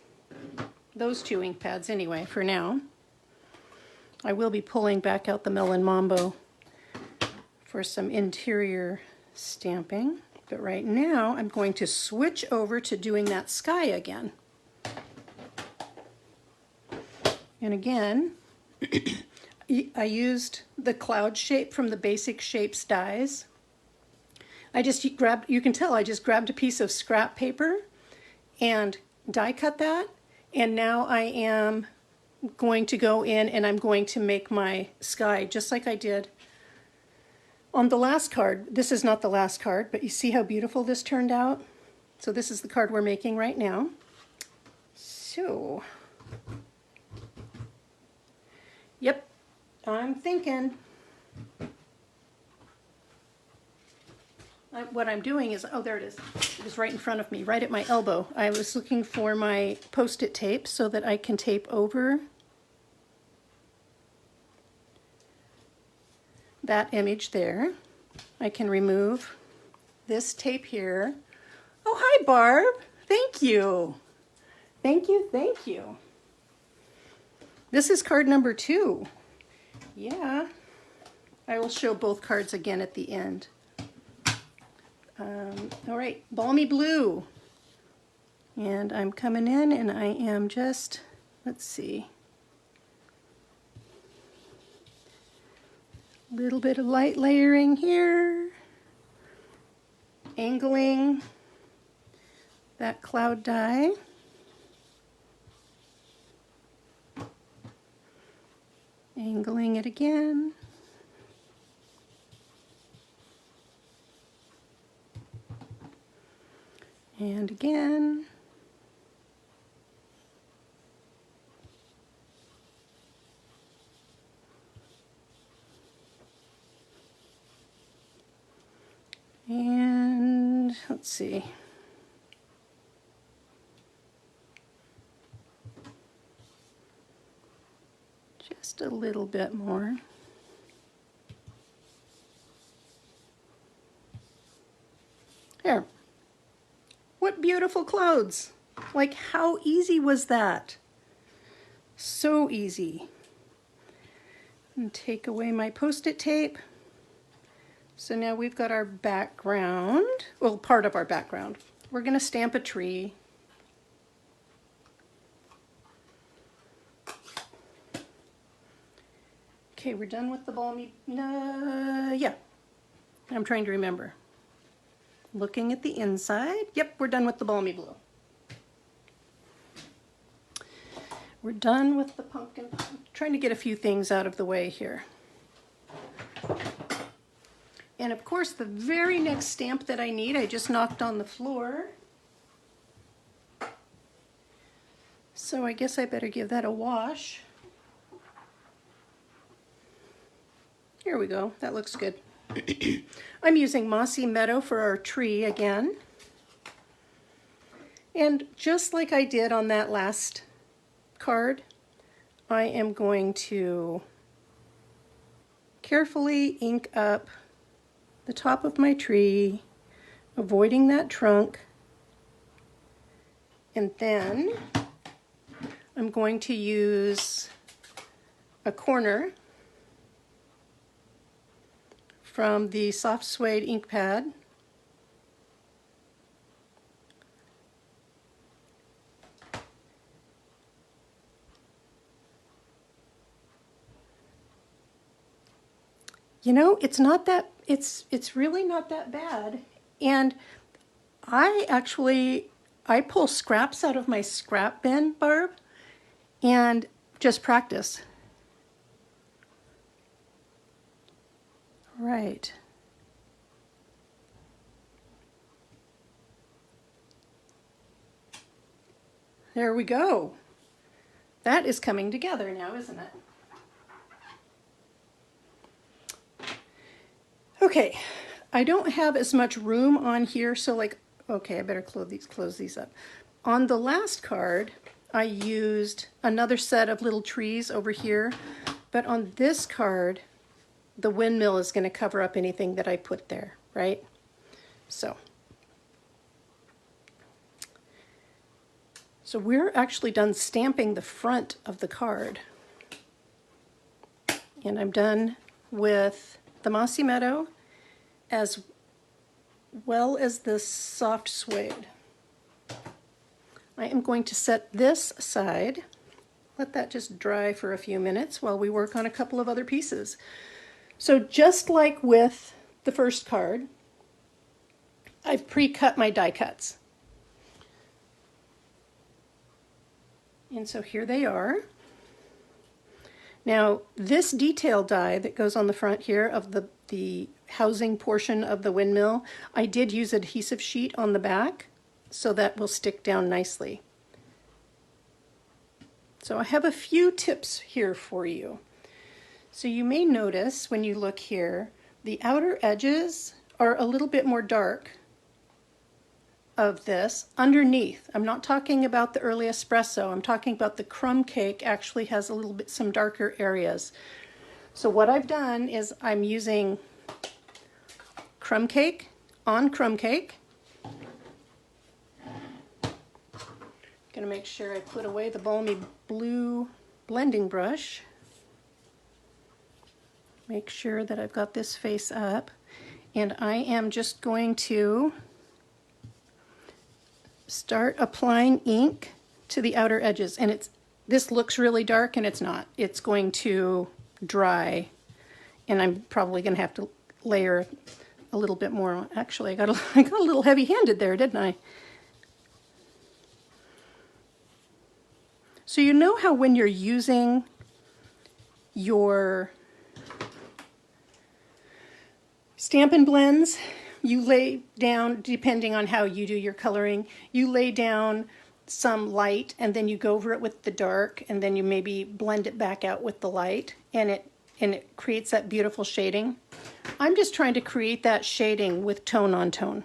those two ink pads anyway, for now. I will be pulling back out the Melon Mambo for some interior stamping, but right now I'm going to switch over to doing that sky again. And again, I used the cloud shape from the Basic Shapes dies. I just grabbed, you can tell I just grabbed a piece of scrap paper and die cut that, and now I am going to go in and I'm going to make my sky just like I did on the last card. This is not the last card, but you see how beautiful this turned out? So this is the card we're making right now. So, yep, I'm thinking. What I'm doing is, oh, there it is. It was right in front of me, right at my elbow. I was looking for my Post-it tape so that I can tape over that image there. I can remove this tape here. Oh, hi, Barb. Thank you. Thank you, thank you. This is card number 2. Yeah. I will show both cards again at the end. All right, Balmy Blue. And I'm coming in and I am just, let's see, a little bit of light layering here, angling that cloud die. Angling it again. And again. And let's see. Just a little bit more. There. What beautiful clouds. Like, how easy was that? So easy. And take away my Post-it tape. So now we've got our background, well, part of our background. We're going to stamp a tree. Okay, we're done with the balmy, yeah, I'm trying to remember. Looking at the inside, yep, we're done with the balmy blue. We're done with the pumpkin. I'm trying to get a few things out of the way here. And of course, the very next stamp that I need, I just knocked on the floor. So I guess I better give that a wash. Here we go, that looks good. I'm using Mossy Meadow for our tree again. And just like I did on that last card, I am going to carefully ink up the top of my tree, avoiding that trunk. And then I'm going to use a corner from the soft suede ink pad. You know, it's not that, it's really not that bad. And I pull scraps out of my scrap bin, Barb, and just practice. Right. There we go. That is coming together now, isn't it? Okay, I don't have as much room on here, so like, okay, I better close these up. On the last card, I used another set of little trees over here, but on this card, the windmill is going to cover up anything that I put there, right? So we're actually done stamping the front of the card. And I'm done with the mossy meadow as well as the soft suede. I am going to set this aside, let that just dry for a few minutes while we work on a couple of other pieces. So just like with the first card, I've pre-cut my die cuts. And so here they are. Now, this detail die that goes on the front here of the housing portion of the windmill, I did use adhesive sheet on the back, so that will stick down nicely. So I have a few tips here for you. So you may notice when you look here, the outer edges are a little bit more dark of this underneath. I'm not talking about the early espresso. I'm talking about the crumb cake actually has a little bit some darker areas. So what I've done is I'm using crumb cake on crumb cake. Gonna make sure I put away the balmy blue blending brush. Make sure that I've got this face up, and I am just going to start applying ink to the outer edges. And this looks really dark and it's not. It's going to dry, and I'm probably going to have to layer a little bit more on. Actually, I got a little heavy-handed there, didn't I? So you know how when you're using your Stampin' Blends, you lay down, depending on how you do your coloring, you lay down some light and then you go over it with the dark, and then you maybe blend it back out with the light, and it creates that beautiful shading. I'm just trying to create that shading with tone on tone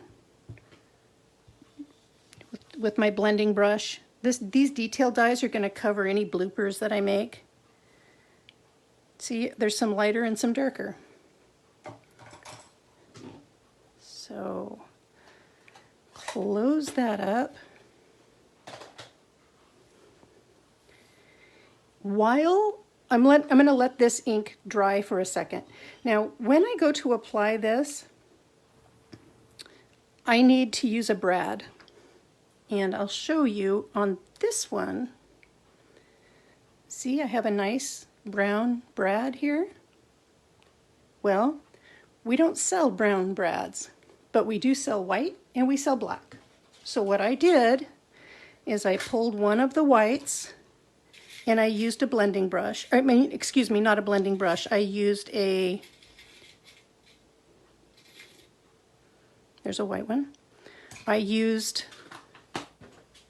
with my blending brush. These detail dies are going to cover any bloopers that I make. See, there's some lighter and some darker. So close that up. While I'm going to let this ink dry for a second. Now, when I go to apply this, I need to use a brad. And I'll show you on this one. See, I have a nice brown brad here. Well, we don't sell brown brads, but we do sell white and we sell black. So what I did is I pulled one of the whites and I used a blending brush. I mean, excuse me, not a blending brush. I used there's a white one. I used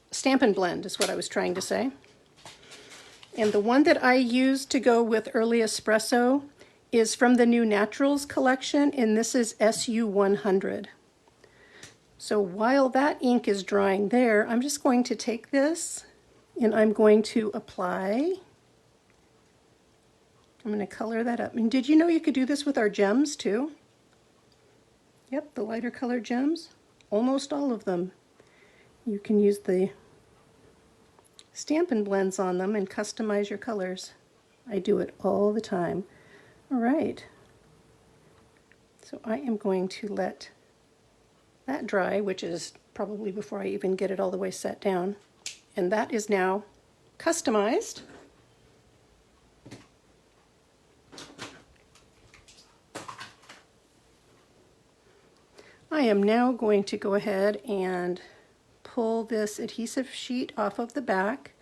Stampin' Blend is what I was trying to say. And the one that I used to go with Early Espresso is from the new Naturals collection, and this is SU100. So while that ink is drying there, I'm just going to take this and I'm going to apply. I'm going to color that up. And did you know you could do this with our gems too? Yep, the lighter colored gems, almost all of them. You can use the Stampin' Blends on them and customize your colors. I do it all the time. All right. So I am going to let that dry, which is probably before I even get it all the way set down. And that is now customized. I am now going to go ahead and pull this adhesive sheet off of the back.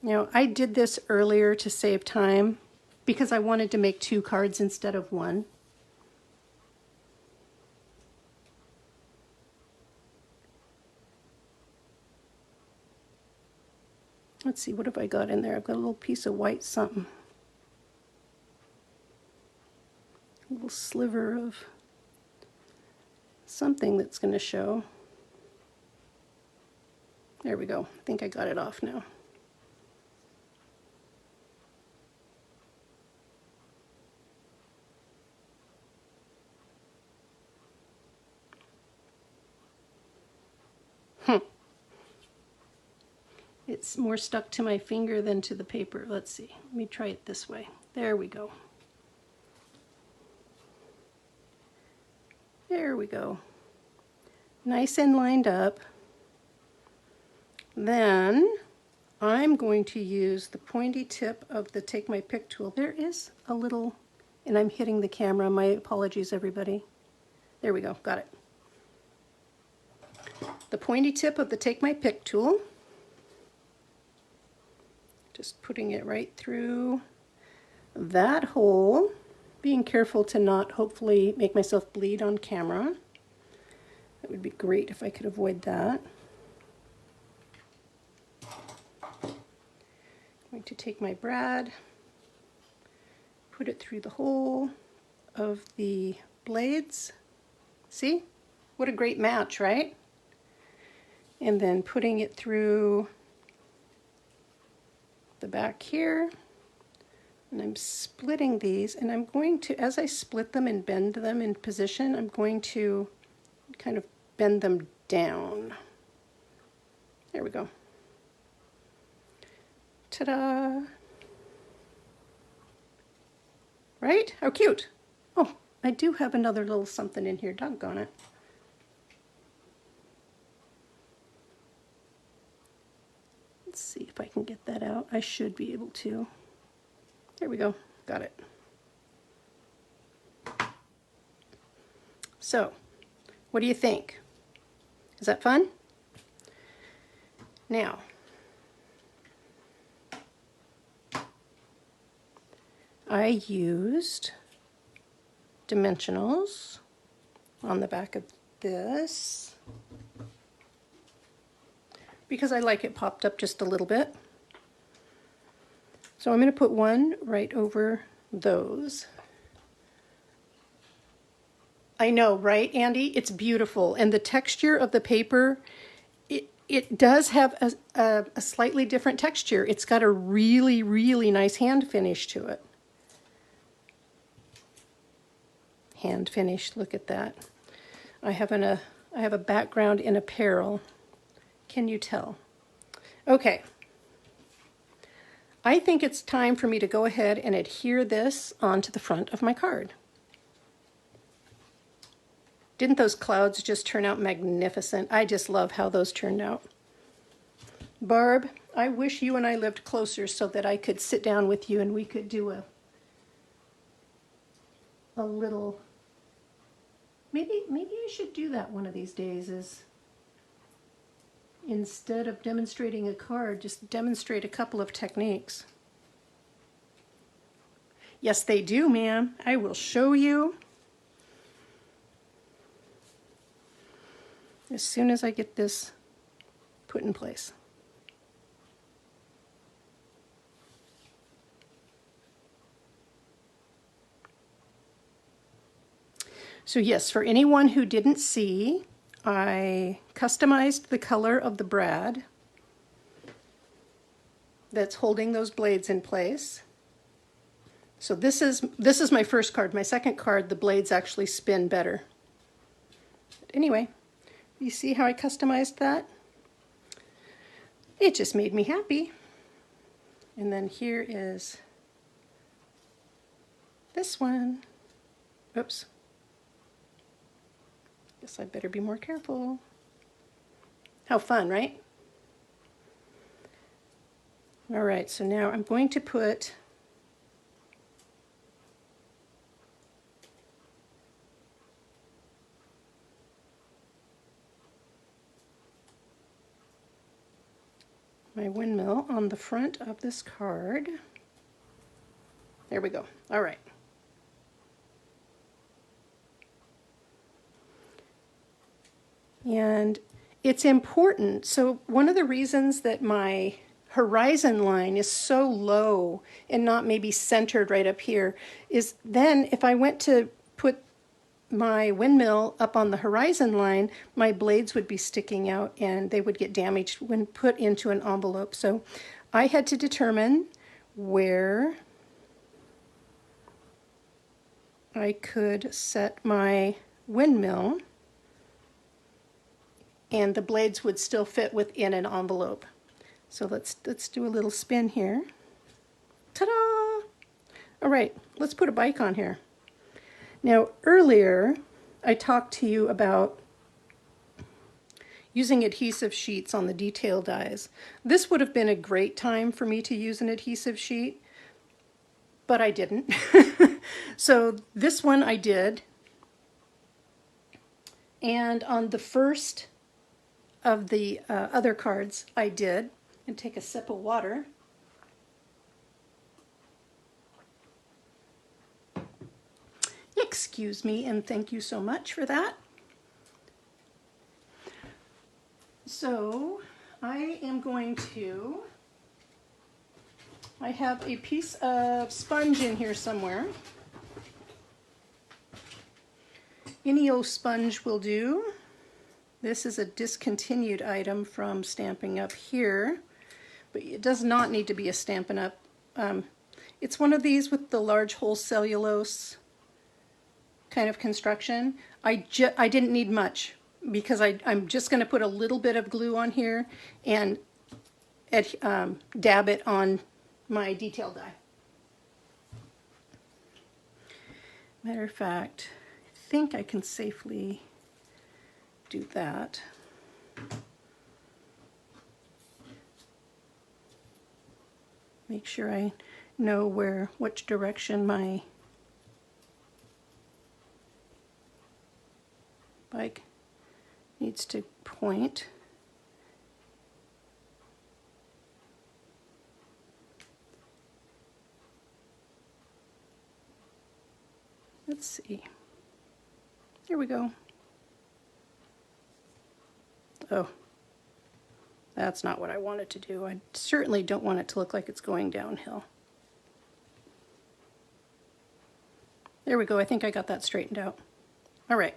Now, I did this earlier to save time because I wanted to make 2 cards instead of 1. Let's see, what have I got in there? I've got a little piece of white something. A little sliver of something that's going to show. There we go. I think I got it off now. It's more stuck to my finger than to the paper. Let's see. Let me try it this way. There we go. There we go. Nice and lined up. Then I'm going to use the pointy tip of the Take My Pick tool. There is a little, and I'm hitting the camera. My apologies, everybody. There we go. Got it. The pointy tip of the Take My Pick tool. Just putting it right through that hole, being careful to not hopefully make myself bleed on camera. That would be great if I could avoid that. I'm going to take my brad, put it through the hole of the blades. See? What a great match, right? And then putting it through the back here, and I'm splitting these, and I'm going to, as I split them and bend them in position, I'm going to kind of bend them down. There we go. Ta-da! Right? How cute! Oh, I do have another little something in here, doggone it. Let's see if I can get that out. I should be able to. There we go. Got it. So, what do you think? Is that fun? Now, I used dimensionals on the back of this because I like it popped up just a little bit. So I'm going to put one right over those. I know, right, Andy? It's beautiful. And the texture of the paper, it does have a slightly different texture. It's got a really, really nice hand finish to it. Hand finish, look at that. I have a background in apparel. Can you tell? Okay. I think it's time for me to go ahead and adhere this onto the front of my card. Didn't those clouds just turn out magnificent? I just love how those turned out. Barb, I wish you and I lived closer so that I could sit down with you and we could do a little, maybe I should do that one of these days, is instead of demonstrating a card, just demonstrate a couple of techniques. Yes, they do, ma'am. I will show you as soon as I get this put in place. So yes, for anyone who didn't see, I customized the color of the brad that's holding those blades in place. So this is my first card. My second card, the blades actually spin better. But anyway, you see how I customized that? It just made me happy. And then here is this one. Oops. Guess I better be more careful. How fun, right? All right, so now I'm going to put my windmill on the front of this card. There we go. All right. And it's important. So one of the reasons that my horizon line is so low and not maybe centered right up here is then if I went to put my windmill up on the horizon line, my blades would be sticking out and they would get damaged when put into an envelope. So I had to determine where I could set my windmill and the blades would still fit within an envelope. So let's do a little spin here. Ta-da! All right, let's put a bike on here. Now earlier I talked to you about using adhesive sheets on the detail dies. This would have been a great time for me to use an adhesive sheet, but I didn't. So this one I did. And on the first of the other cards I did, and take a sip of water. Excuse me, and thank you so much for that. So I am going to, I have a piece of sponge in here somewhere. Any old sponge will do. This is a discontinued item from Stampin' Up here, but it does not need to be a Stampin' Up. It's one of these with the large hole cellulose kind of construction. I didn't need much because I'm just going to put a little bit of glue on here and dab it on my detail die. Matter of fact, I think I can safely do that. Make sure I know which direction my bike needs to point. Let's see. Here we go. Oh, that's not what I wanted to do. I certainly don't want it to look like it's going downhill. There we go. I think I got that straightened out. All right.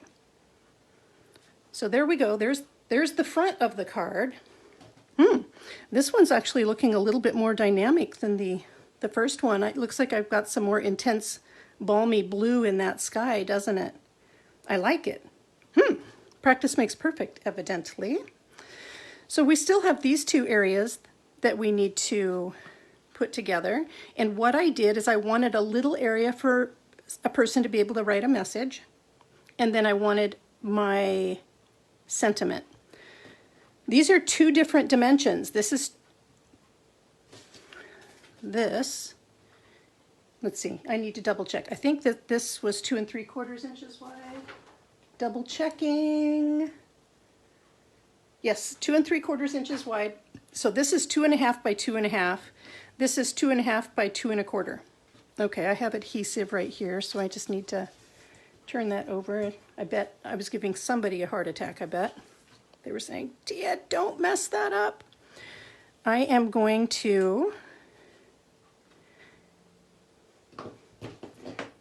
So there we go. There's the front of the card. This one's actually looking a little bit more dynamic than the first one. It looks like I've got some more intense balmy blue in that sky, doesn't it? I like it. Practice makes perfect, evidently. So we still have these two areas that we need to put together. And what I did is I wanted a little area for a person to be able to write a message. And then I wanted my sentiment. These are two different dimensions. This, let's see, I need to double check. I think that this was 2 3/4 inches wide. Double checking. Yes, 2 3/4 inches wide. So this is 2.5 by 2.5. This is 2.5 by 2 1/4. Okay, I have adhesive right here, so I just need to turn that over. I bet I was giving somebody a heart attack, I bet. They were saying, Teah, don't mess that up. I am going to,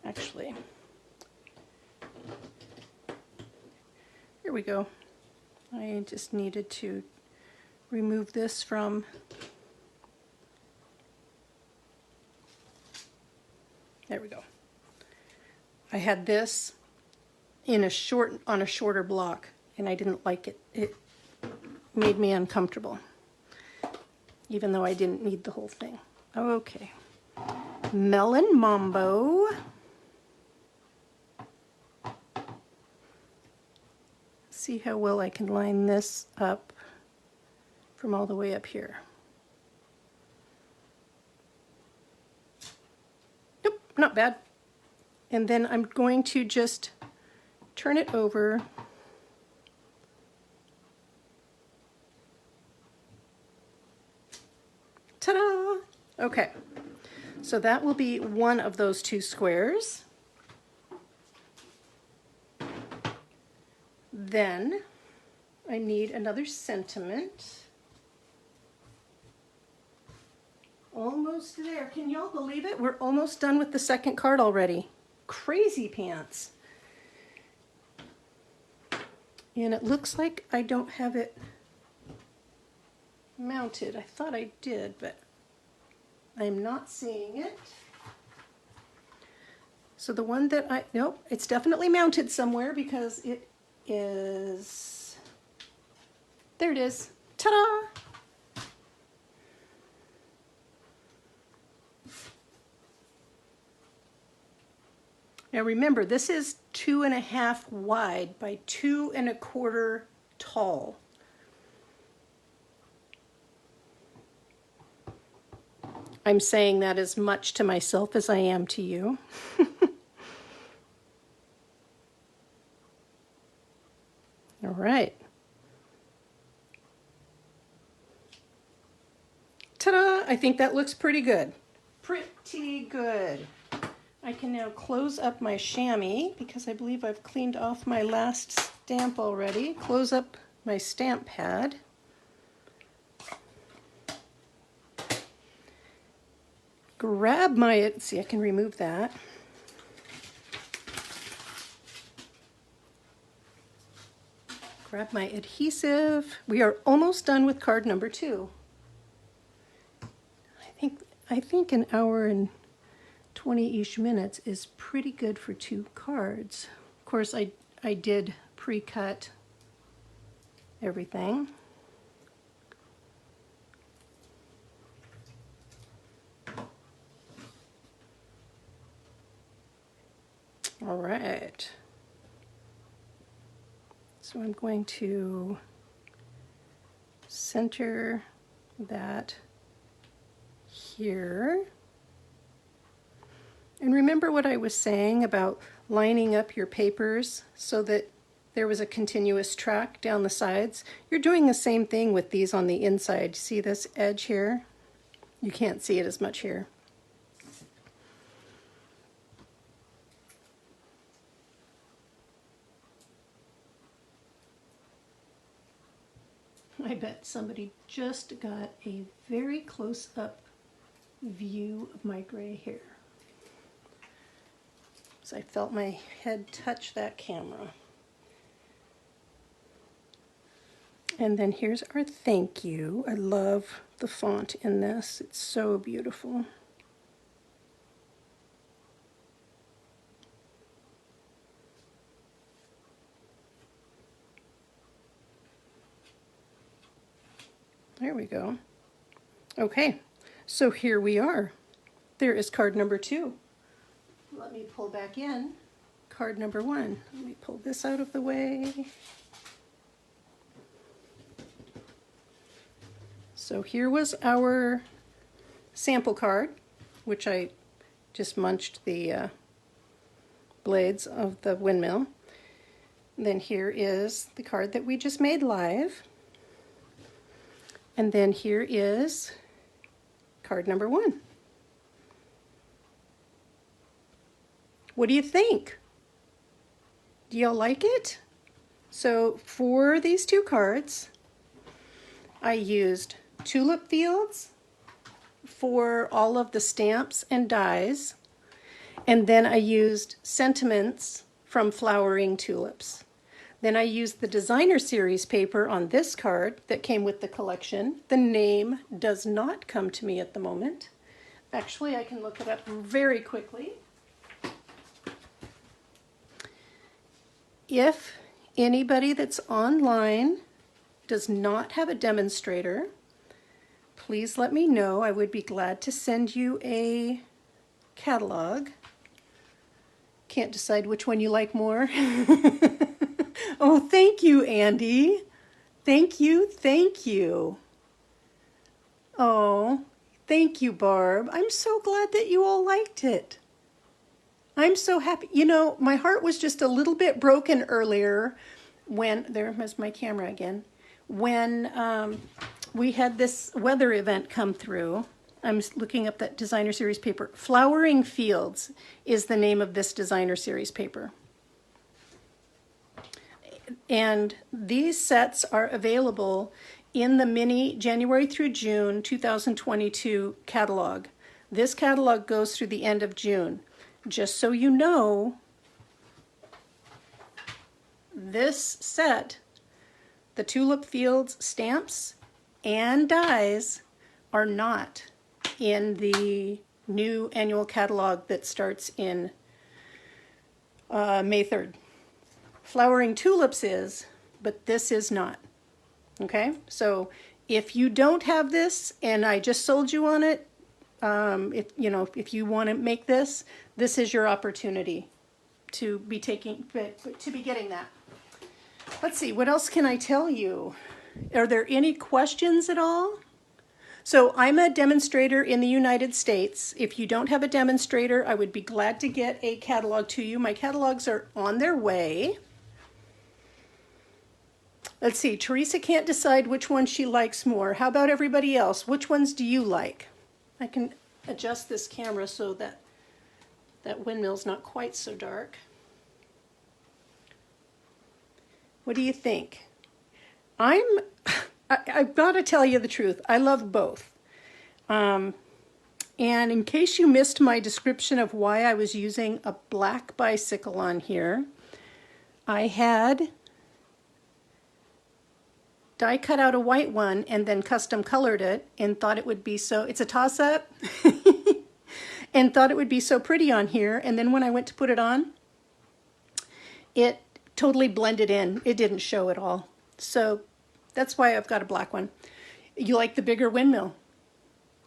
actually, here we go. I just needed to remove this from, there we go. I had this on a shorter block and I didn't like it. It made me uncomfortable, even though I didn't need the whole thing. Okay, Melon Mambo. See how well I can line this up from all the way up here. Not bad. And then I'm going to just turn it over. Ta-da! Okay, so that will be one of those two squares. Then I need another sentiment. Almost there. Can y'all believe it? We're almost done with the second card already. Crazy pants. And it looks like I don't have it mounted. I thought I did, but I'm not seeing it. So the one that nope, it's definitely mounted somewhere because it is, there it is. Ta-da! Now remember, this is 2.5 wide by 2.25 tall. I'm saying that as much to myself as I am to you. All right. Ta-da! I think that looks pretty good. Pretty good. I can now close up my chamois because I believe I've cleaned off my last stamp already. Close up my stamp pad. Grab my, let's see, I can remove that. Grab my adhesive. We are almost done with card number 2. I think an hour and 20-ish minutes is pretty good for 2 cards. Of course, I did pre-cut everything. All right. So I'm going to center that here. And remember what I was saying about lining up your papers so that there was a continuous track down the sides? You're doing the same thing with these on the inside. See this edge here? You can't see it as much here. I bet somebody just got a very close-up view of my gray hair. So I felt my head touch that camera. And then here's our thank you. I love the font in this. It's so beautiful. There we go. Okay, so here we are. There is card number 2. Let me pull back in card number 1. Let me pull this out of the way. So here was our sample card, which I just munched the blades of the windmill. And then here is the card that we just made live. And then here is card number 1. What do you think? Do y'all like it? So for these 2 cards, I used Tulip Fields for all of the stamps and dies, and then I used sentiments from Flowering Tulips. Then I used the designer series paper on this card that came with the collection. The name does not come to me at the moment. Actually, I can look it up very quickly. If anybody that's online does not have a demonstrator, please let me know. I would be glad to send you a catalog. Can't decide which one you like more. Oh, thank you, Andy. Thank you, thank you. Oh, thank you, Barb. I'm so glad that you all liked it. I'm so happy. You know, my heart was just a little bit broken earlier when, there was my camera again, when we had this weather event come through. I'm looking up that designer series paper. Flowering Fields is the name of this designer series paper. And these sets are available in the mini January through June 2022 catalog. This catalog goes through the end of June. Just so you know, this set, the Tulip Fields stamps and dies, are not in the new annual catalog that starts in May 3rd. Flowering Tulips is, but this is not. Okay, so if you don't have this and I just sold you on it, if you want to make this, this is your opportunity to be getting that. Let's see, what else can I tell you? Are there any questions at all? So I'm a demonstrator in the United States. If you don't have a demonstrator, I would be glad to get a catalog to you. My catalogs are on their way. Let's see, Teresa can't decide which one she likes more. How about everybody else? Which ones do you like? I can adjust this camera so that that windmill's not quite so dark. What do you think? I've got to tell you the truth. I love both. And in case you missed my description of why I was using a black bicycle on here, I had die cut out a white one and then custom colored it and thought it would be so, it's a toss-up, and thought it would be so pretty on here. And then when I went to put it on, it totally blended in. It didn't show at all. So that's why I've got a black one. You like the bigger windmill,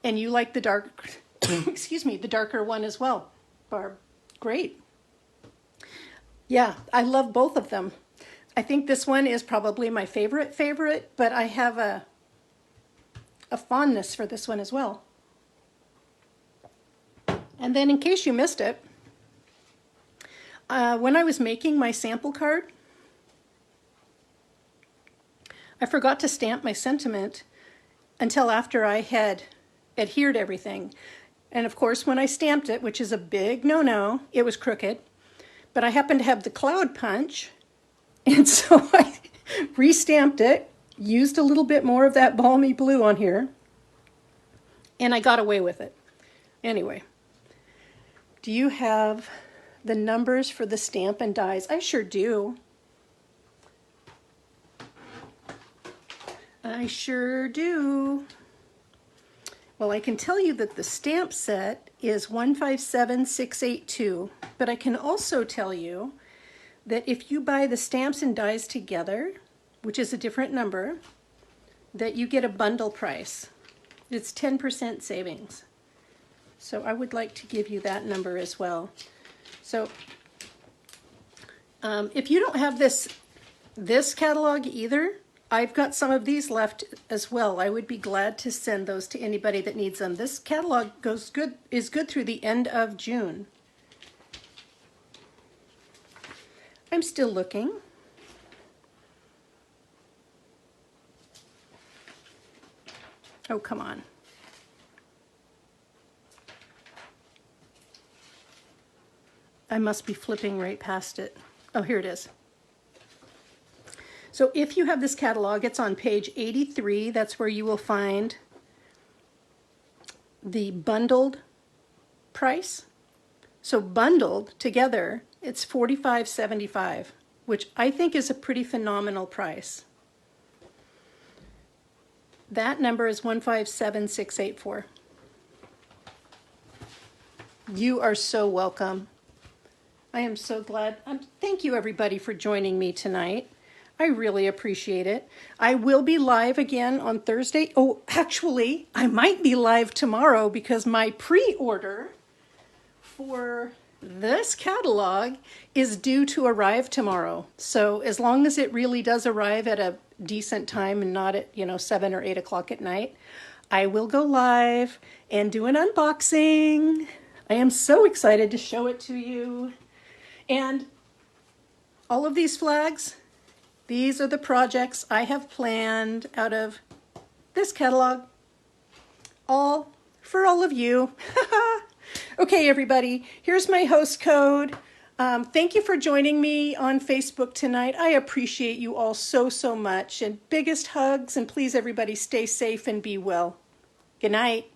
and you like the dark, excuse me, the darker one as well, Barb. Great. Yeah, I love both of them. I think this one is probably my favorite, but I have a fondness for this one as well. And then in case you missed it, when I was making my sample card, I forgot to stamp my sentiment until after I had adhered everything. And of course, when I stamped it, which is a big no-no, it was crooked. But I happened to have the cloud punch, and so I re-stamped it, used a little bit more of that balmy blue on here, and I got away with it. Anyway, do you have the numbers for the stamp and dies? I sure do. I sure do. Well, I can tell you that the stamp set is 157682, but I can also tell you that if you buy the stamps and dies together, which is a different number, that you get a bundle price. It's 10% savings. So I would like to give you that number as well. So if you don't have this catalog either, I've got some of these left as well. I would be glad to send those to anybody that needs them. This catalog is good through the end of June. I'm still looking. Oh, come on. I must be flipping right past it. Oh, here it is. So if you have this catalog, it's on page 83. That's where you will find the bundled price. So bundled together, it's $45.75, which I think is a pretty phenomenal price. That number is 157684. You are so welcome. I am so glad. Thank you everybody for joining me tonight. I really appreciate it. I will be live again on Thursday. Oh, actually, I might be live tomorrow because my pre-order for this catalog is due to arrive tomorrow. So as long as it really does arrive at a decent time and not at 7 or 8 o'clock at night, I will go live and do an unboxing I am so excited to show it to you. And all of these flags, these are the projects I have planned out of this catalog, all for all of you. Okay, everybody, here's my host code. Thank you for joining me on Facebook tonight. I appreciate you all so, so much. And biggest hugs, and please, everybody, stay safe and be well. Good night.